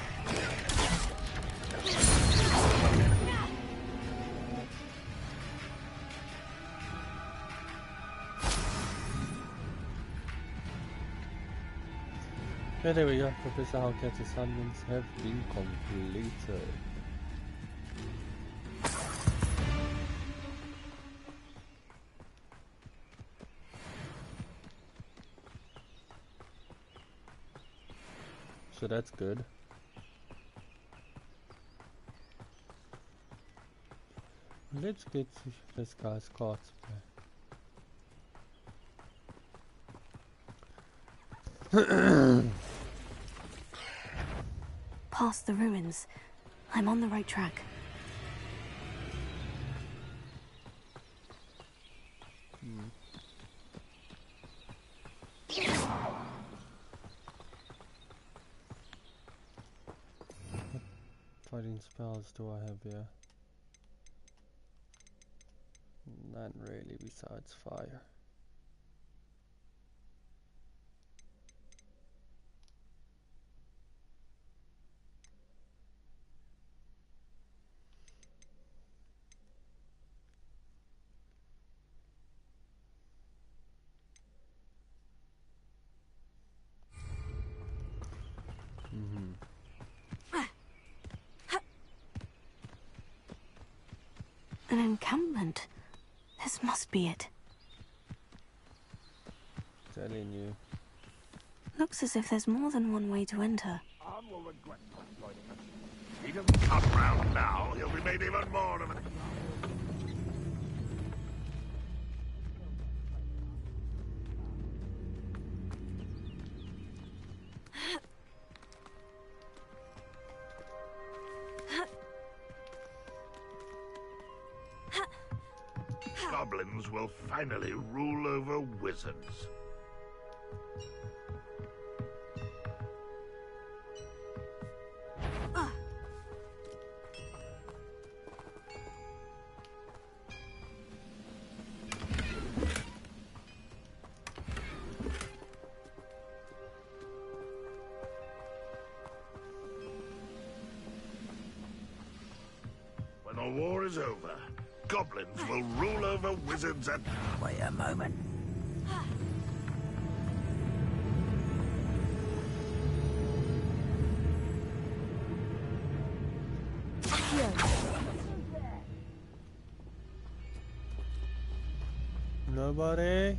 Yeah, there we go. Professor Hogwarts' assignments have been completed. So that's good. Let's get this guy's cards back. Past the ruins. I'm on the right track. What fighting spells do I have here? None really besides fire. An encampment. This must be it. Telling you. Looks as if there's more than one way to enter. He doesn't come round now, he'll be made even more of an... Goblins will finally rule over wizards. When the war is over, goblins will rule over wizards and... Wait a moment. Nobody?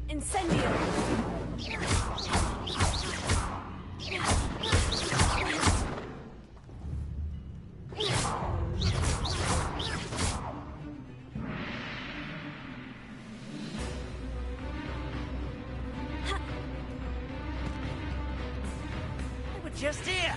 Incendio! They were just here.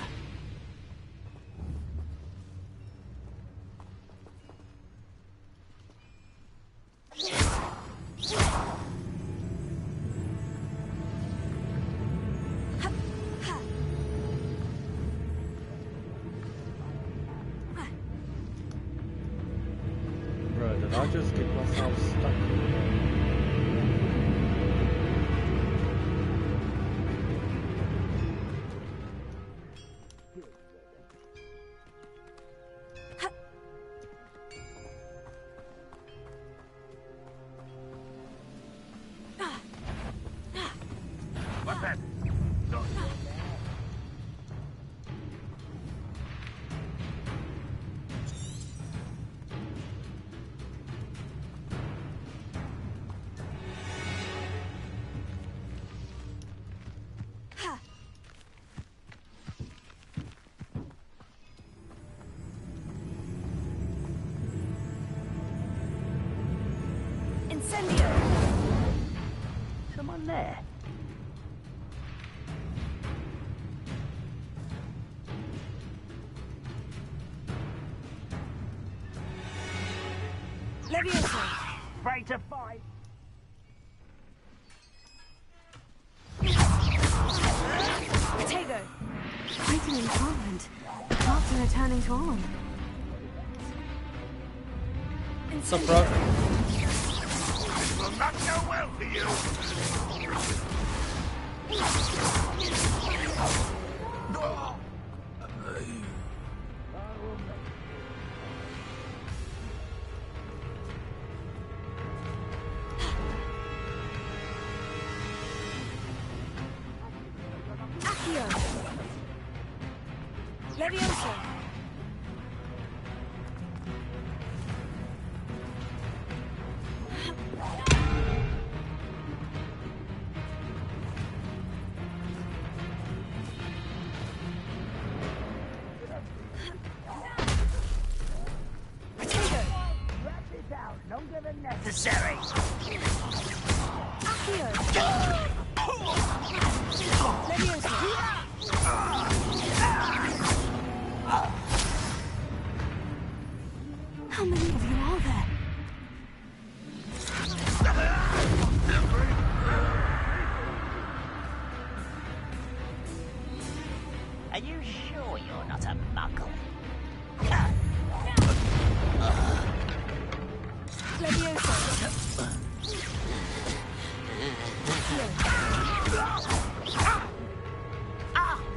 Bro, did I just get myself stuck? What's that? Incendio! Someone there. Leviosa! Ready to fight. Potato! Quite an enchantment. Parts are returning to arm. What's up, bro? This will not go well for you. Accio. Leviosa. Longer than necessary. Accio. Leviosa. How many of you are there? Are you sure you're not a muggle? Leviosa.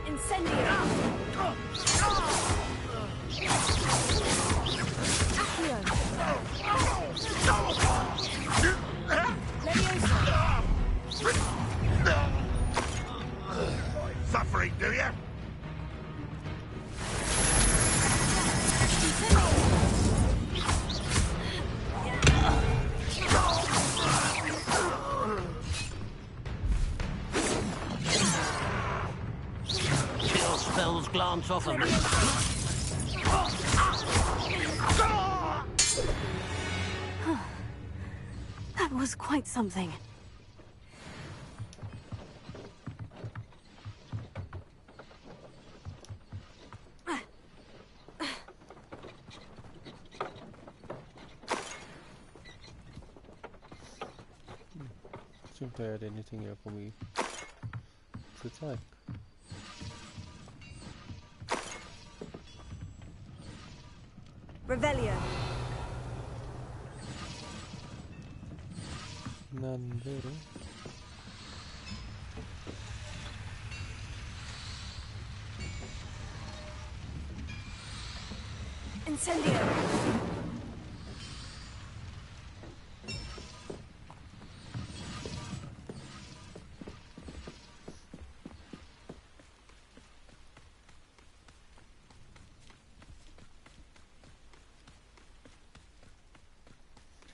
Incendio. Suffering, do you? Chill spells glance off of me. That was quite something. See if they had anything here for me to attack. Revelio. None there. Incendio.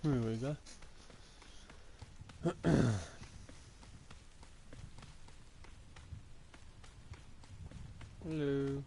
Here we go. Hello.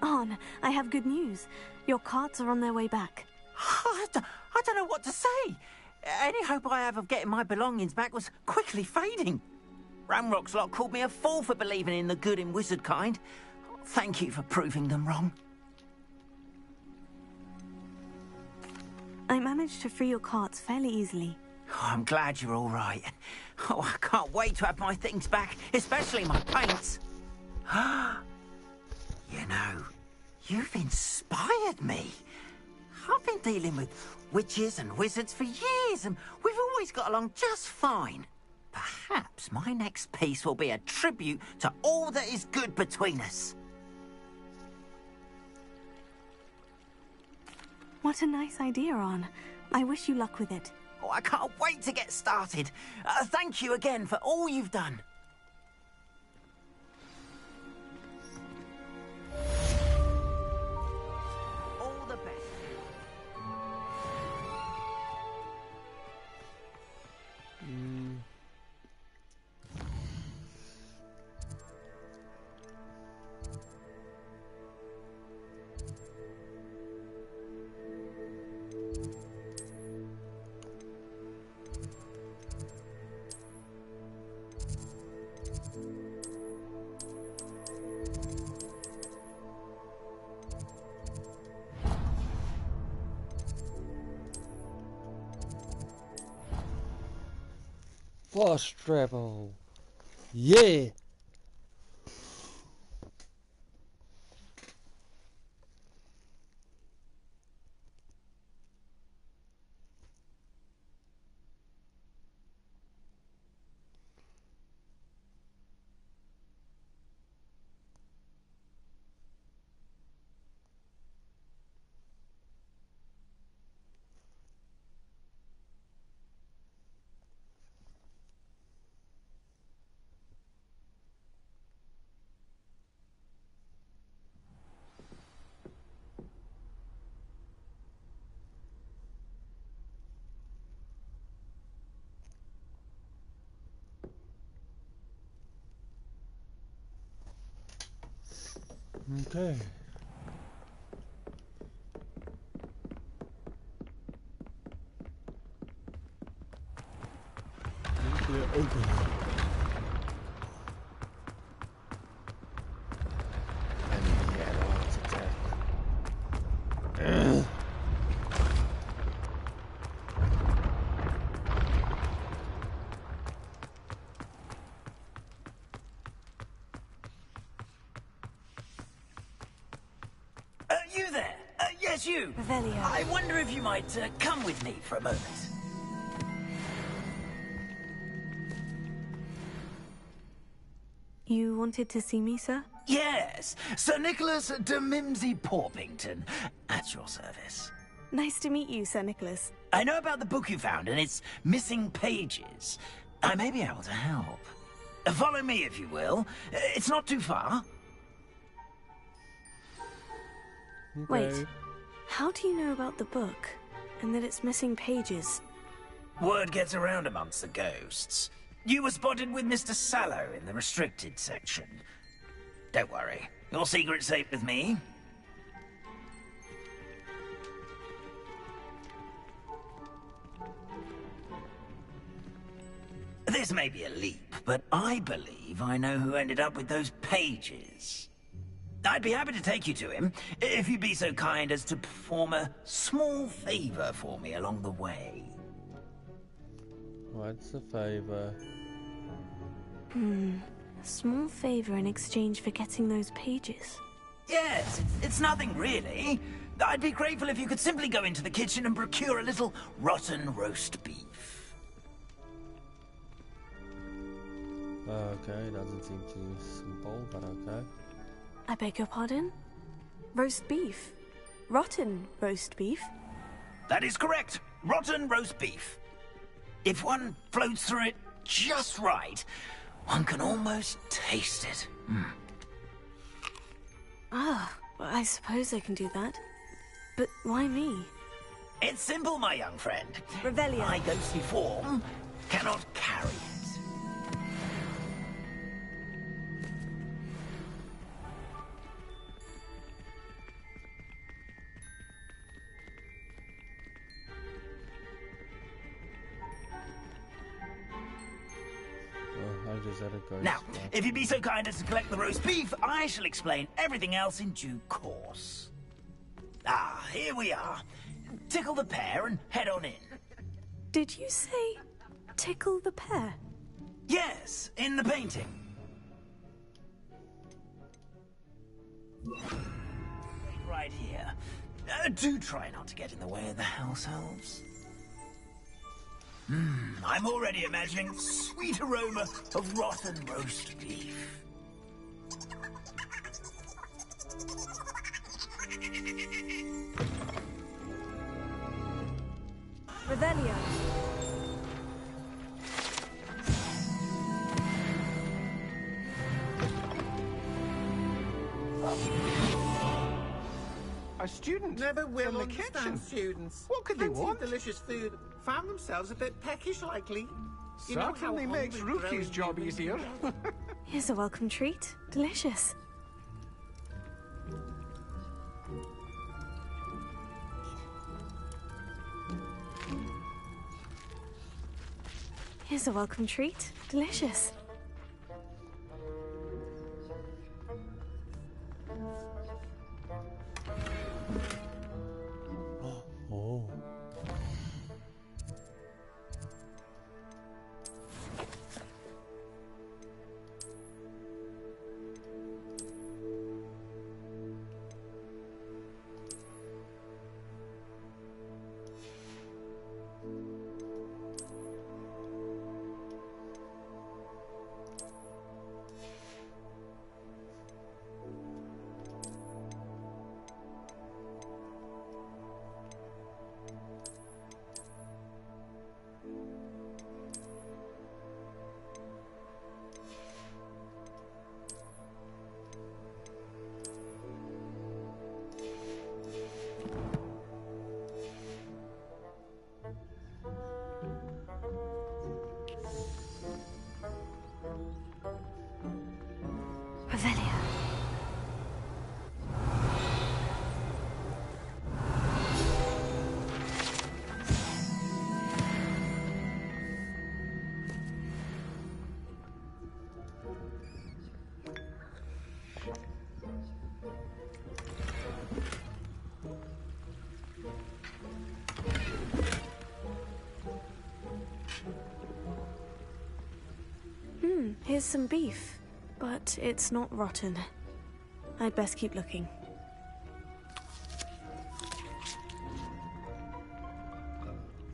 Arn, I have good news. Your carts are on their way back. I don't know what to say. Any hope I have of getting my belongings back was quickly fading. Ramrock's lot called me a fool for believing in the good in wizard kind. Thank you for proving them wrong. I managed to free your carts fairly easily. Oh, I'm glad you're all right. Oh, I can't wait to have my things back, especially my paints. You know, you've inspired me. I've been dealing with witches and wizards for years, and we've always got along just fine. Perhaps my next piece will be a tribute to all that is good between us. What a nice idea, Ron. I wish you luck with it. Oh, I can't wait to get started. Thank you again for all you've done. All the best. Fast travel. Yeah. Okay. We're open. You there? Yes, you. Revelio. I wonder if you might come with me for a moment. You wanted to see me, sir? Yes, Sir Nicholas de Mimsy Porpington, at your service. Nice to meet you, Sir Nicholas. I know about the book you found and its missing pages. I may be able to help. Follow me, if you will. It's not too far. Okay. Wait, how do you know about the book and that it's missing pages? Word gets around amongst the ghosts. You were spotted with Mr. Sallow in the restricted section. Don't worry, your secret's safe with me. This may be a leap, but I believe I know who ended up with those pages. I'd be happy to take you to him, if you'd be so kind as to perform a small favor for me along the way. What's the favor? A small favor in exchange for getting those pages. Yes, it's nothing really. I'd be grateful if you could simply go into the kitchen and procure a little rotten roast beef. Okay, doesn't seem too simple, but okay. I beg your pardon? Roast beef? Rotten roast beef? That is correct. Rotten roast beef. If one floats through it just right, one can almost taste it. Ah, I suppose I can do that. But why me? It's simple, my young friend. Revelio. My ghostly form cannot carry it. Now, if you'd be so kind as to collect the roast beef, I shall explain everything else in due course. Ah, here we are. Tickle the pear and head on in. Did you say tickle the pear? Yes, in the painting. Right here. Do try not to get in the way of the house elves. I'm already imagining sweet aroma of rotten roast beef. Revelio. A student Never will in the understand kitchen. students. What could they Plenty of want? delicious food. Found themselves a bit peckish, likely. You know how Certainly makes hungry Rookie's growing job humans easier. Here's a welcome treat. Delicious. Here's a welcome treat. Delicious. Oh. Revelio. Here's some beef, but it's not rotten. I'd best keep looking.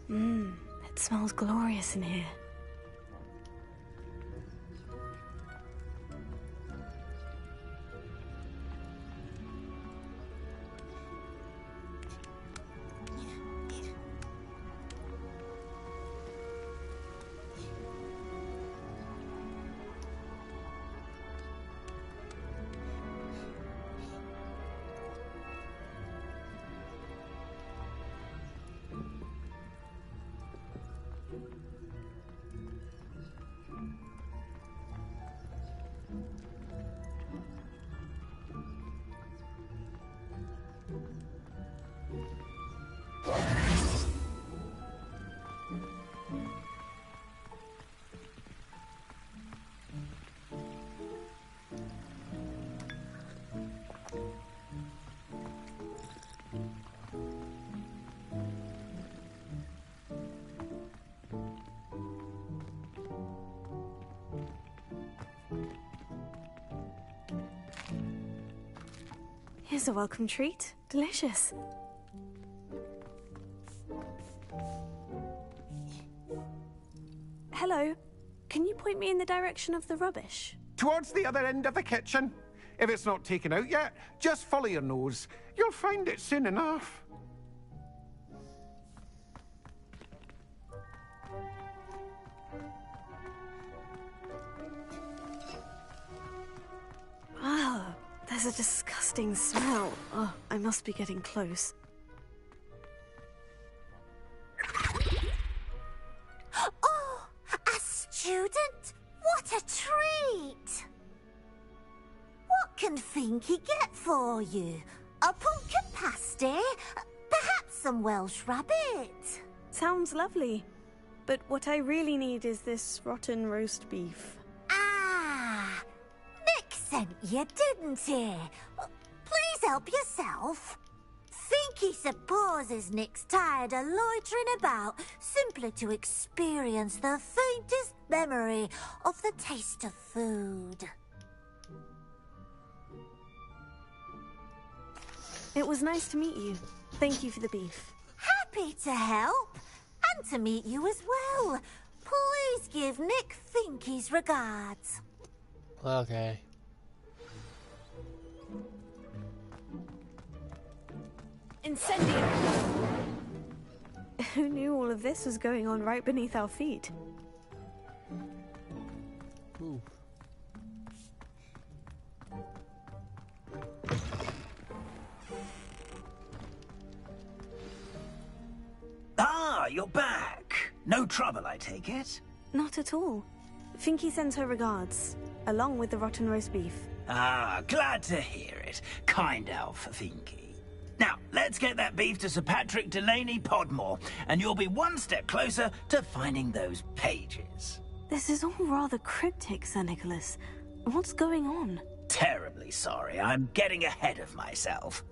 It smells glorious in here. Here's a welcome treat. Delicious. Hello. Can you point me in the direction of the rubbish? Towards the other end of the kitchen. If it's not taken out yet, just follow your nose. You'll find it soon enough. Ah, there's a disgusting smell. Oh, I must be getting close. Oh, a student? What a treat! What can Finky get for you? A pumpkin pasty? Perhaps some Welsh rabbit? Sounds lovely. But what I really need is this rotten roast beef. Ah, Nick sent you, didn't he? Please help yourself. Finky supposes Nick's tired of loitering about simply to experience the faintest memory of the taste of food. It was nice to meet you. Thank you for the beef. Happy to help. And to meet you as well. Please give Nick Finky's regards. Okay. Incendio! Who knew all of this was going on right beneath our feet? Ooh. Ah, you're back. No trouble, I take it? Not at all. Finky sends her regards, along with the rotten roast beef. Ah, glad to hear it. Kind elf, Finky. Now, let's get that beef to Sir Patrick Delaney Podmore, and you'll be one step closer to finding those pages. This is all rather cryptic, Sir Nicholas. What's going on? Terribly sorry, I'm getting ahead of myself.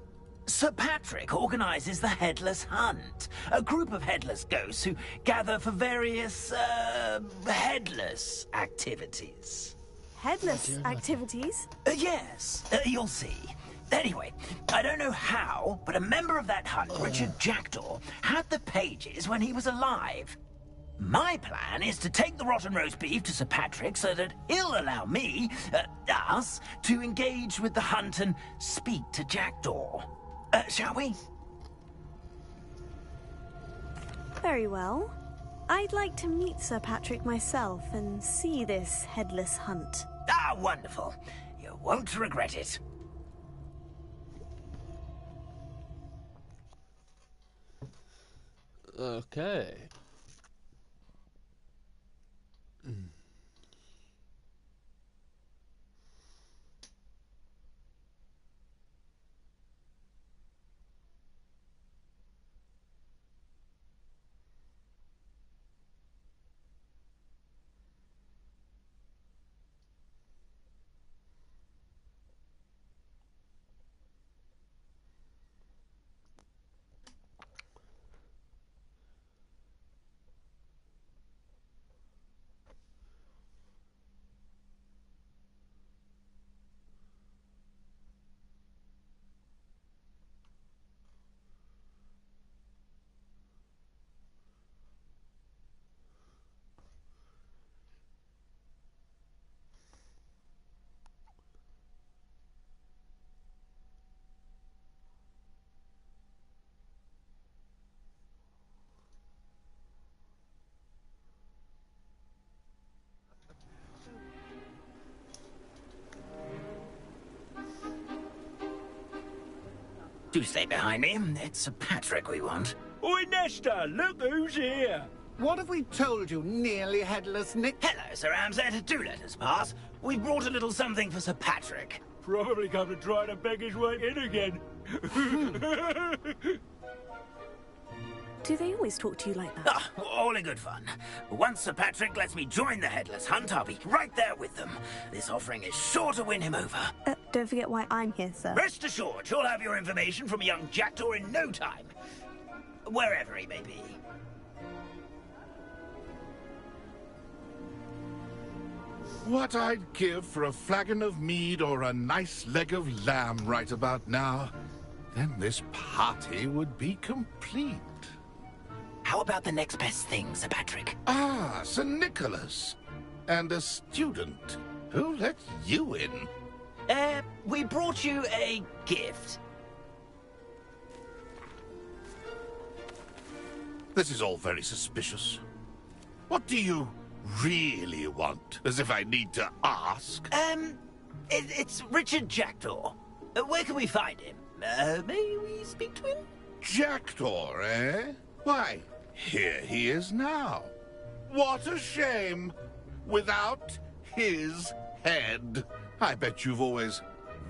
Sir Patrick organizes the Headless Hunt, a group of headless ghosts who gather for various, headless activities. Headless activities? Yes, you'll see. Anyway, I don't know how, but a member of that hunt, Richard Jackdaw, had the pages when he was alive. My plan is to take the rotten roast beef to Sir Patrick so that he'll allow me, us, to engage with the hunt and speak to Jackdaw. Shall we? Very well. I'd like to meet Sir Patrick myself and see this headless hunt. Ah, wonderful. You won't regret it. Okay. Do stay behind me. It's Sir Patrick we want. Oi, Nesta, look who's here. What have we told you, nearly headless Nick? Hello, Sir Ramsay. Do let us pass. We've brought a little something for Sir Patrick. Probably come to try to beg his way in again. Do they always talk to you like that? Ah, all in good fun. Once Sir Patrick lets me join the Headless Hunt, I'll be right there with them. This offering is sure to win him over. Don't forget why I'm here, sir. Rest assured, you'll have your information from a young Jackdaw in no time. Wherever he may be. What I'd give for a flagon of mead or a nice leg of lamb right about now. Then this party would be complete. How about the next best thing, Sir Patrick? Ah, Sir Nicholas. And a student. Who let you in? We brought you a gift. This is all very suspicious. What do you really want? As if I need to ask. It's Richard Jackdaw. Where can we find him? May we speak to him? Jackdaw, eh? Why, here he is now. What a shame. Without his head. I bet you've always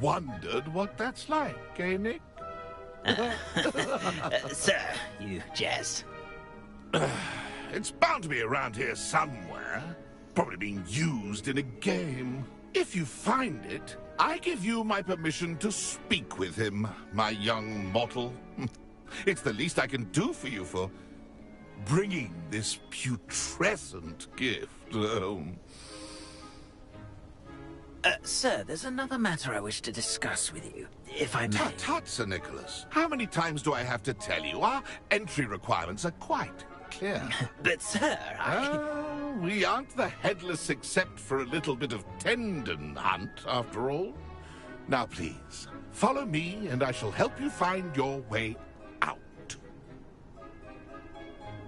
wondered what that's like, eh, Nick? Sir, you jest. It's bound to be around here somewhere. Probably being used in a game. If you find it, I give you my permission to speak with him, my young mortal. It's the least I can do for you for bringing this putrescent gift home. Sir, there's another matter I wish to discuss with you, if I may. Tut, Sir Nicholas. How many times do I have to tell you? Our entry requirements are quite clear. But, sir, we aren't the headless except for a little bit of tendon hunt, after all. Now, please, follow me, and I shall help you find your way out.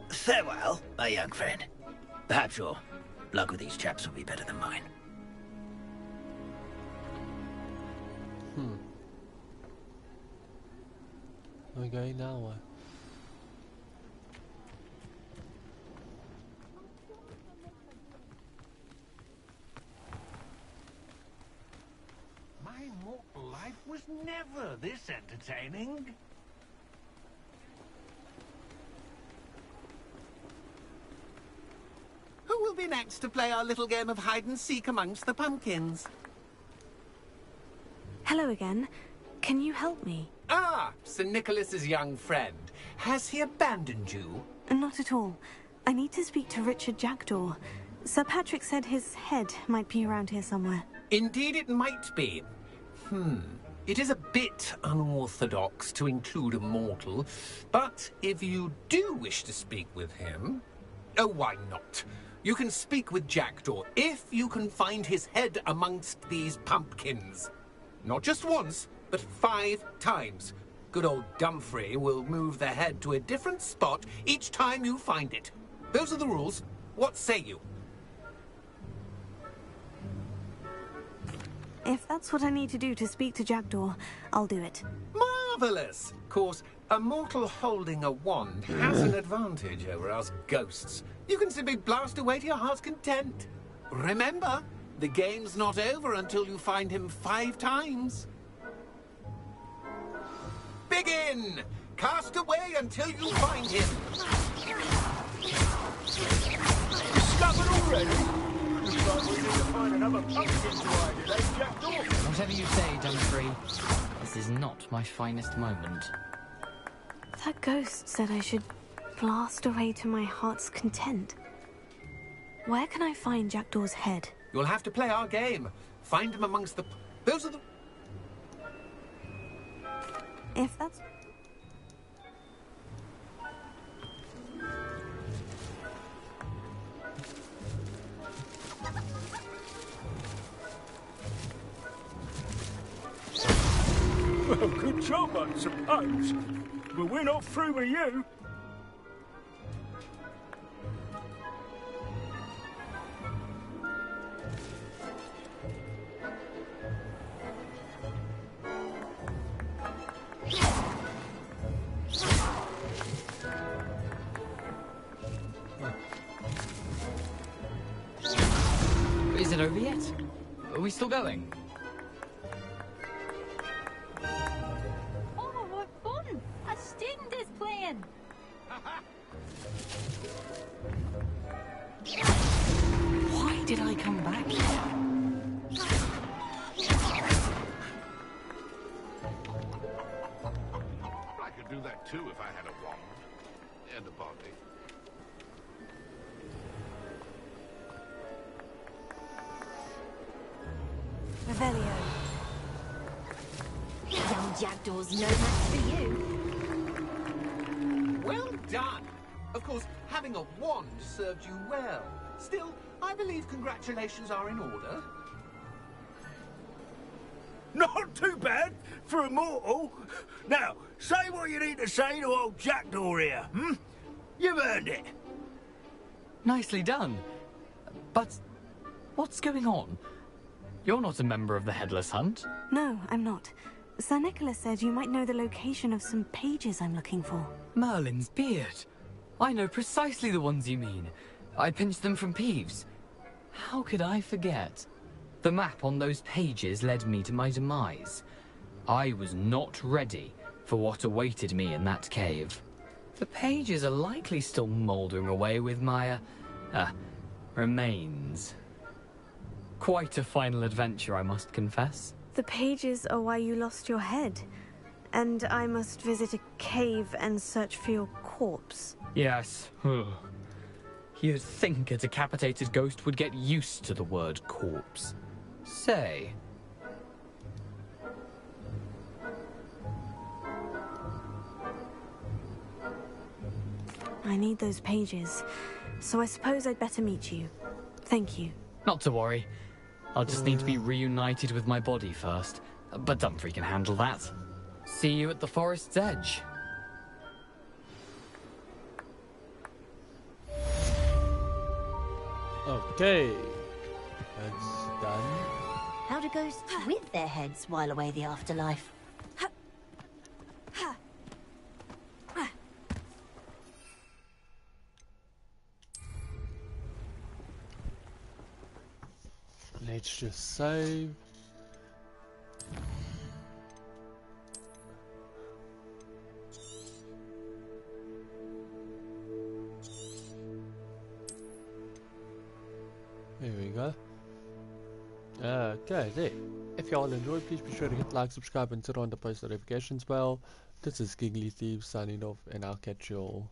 Farewell, my young friend. Perhaps your luck with these chaps will be better than mine. Okay, now what? My mortal life was never this entertaining. Who will be next to play our little game of hide-and-seek amongst the pumpkins? Hello again. Can you help me? Ah, Sir Nicholas's young friend. Has he abandoned you? Not at all. I need to speak to Richard Jackdaw. Sir Patrick said his head might be around here somewhere. Indeed it might be. It is a bit unorthodox to include a mortal, but if you do wish to speak with him... Oh, why not? You can speak with Jackdaw if you can find his head amongst these pumpkins. Not just once, but 5 times. Good old Dumfrey will move the head to a different spot each time you find it. Those are the rules. What say you? If that's what I need to do to speak to Jackdaw, I'll do it. Marvellous! Of course, a mortal holding a wand has an advantage over us ghosts. You can simply blast away to your heart's content. Remember, the game's not over until you find him 5 times. Begin! Cast away until you find him. Discovered already? Looks like we need to find another pumpkin to hide in, eh, Jackdaw? Whatever you say, Dumfrey. This is not my finest moment. That ghost said I should blast away to my heart's content. Where can I find Jackdaw's head? You'll have to play our game. Find him amongst the... Those are the... If that's... Well, good job, I suppose. But we're not through with you. Is it over yet? Are we still going? Oh, what fun! A student is playing. Why did I come back here? I could do that too if I had a wand and a body. Revelio. Young Jackdaw's no match for you. Well done! Of course, having a wand served you well. Still, I believe congratulations are in order. Not too bad for a mortal. Now, say what you need to say to old Jackdaw here, You've earned it. Nicely done. But what's going on? You're not a member of the Headless Hunt. No, I'm not. Sir Nicholas said you might know the location of some pages I'm looking for. Merlin's beard. I know precisely the ones you mean. I pinched them from Peeves. How could I forget? The map on those pages led me to my demise. I was not ready for what awaited me in that cave. The pages are likely still mouldering away with my, remains. Quite a final adventure, I must confess. The pages are why you lost your head. And I must visit a cave and search for your corpse. Yes. You'd think a decapitated ghost would get used to the word corpse. Say, I need those pages, so I suppose I'd better meet you. Thank you. not to worry. I'll just need to be reunited with my body first. But Dumfries can handle that. See you at the forest's edge. Okay, that's done. How do ghosts with their heads while away the afterlife? Let's just save. There we go. Okay, there. If y'all enjoyed, please be sure to hit like, subscribe, and turn on the post notifications bell. This is Giggly Steve signing off, and I'll catch y'all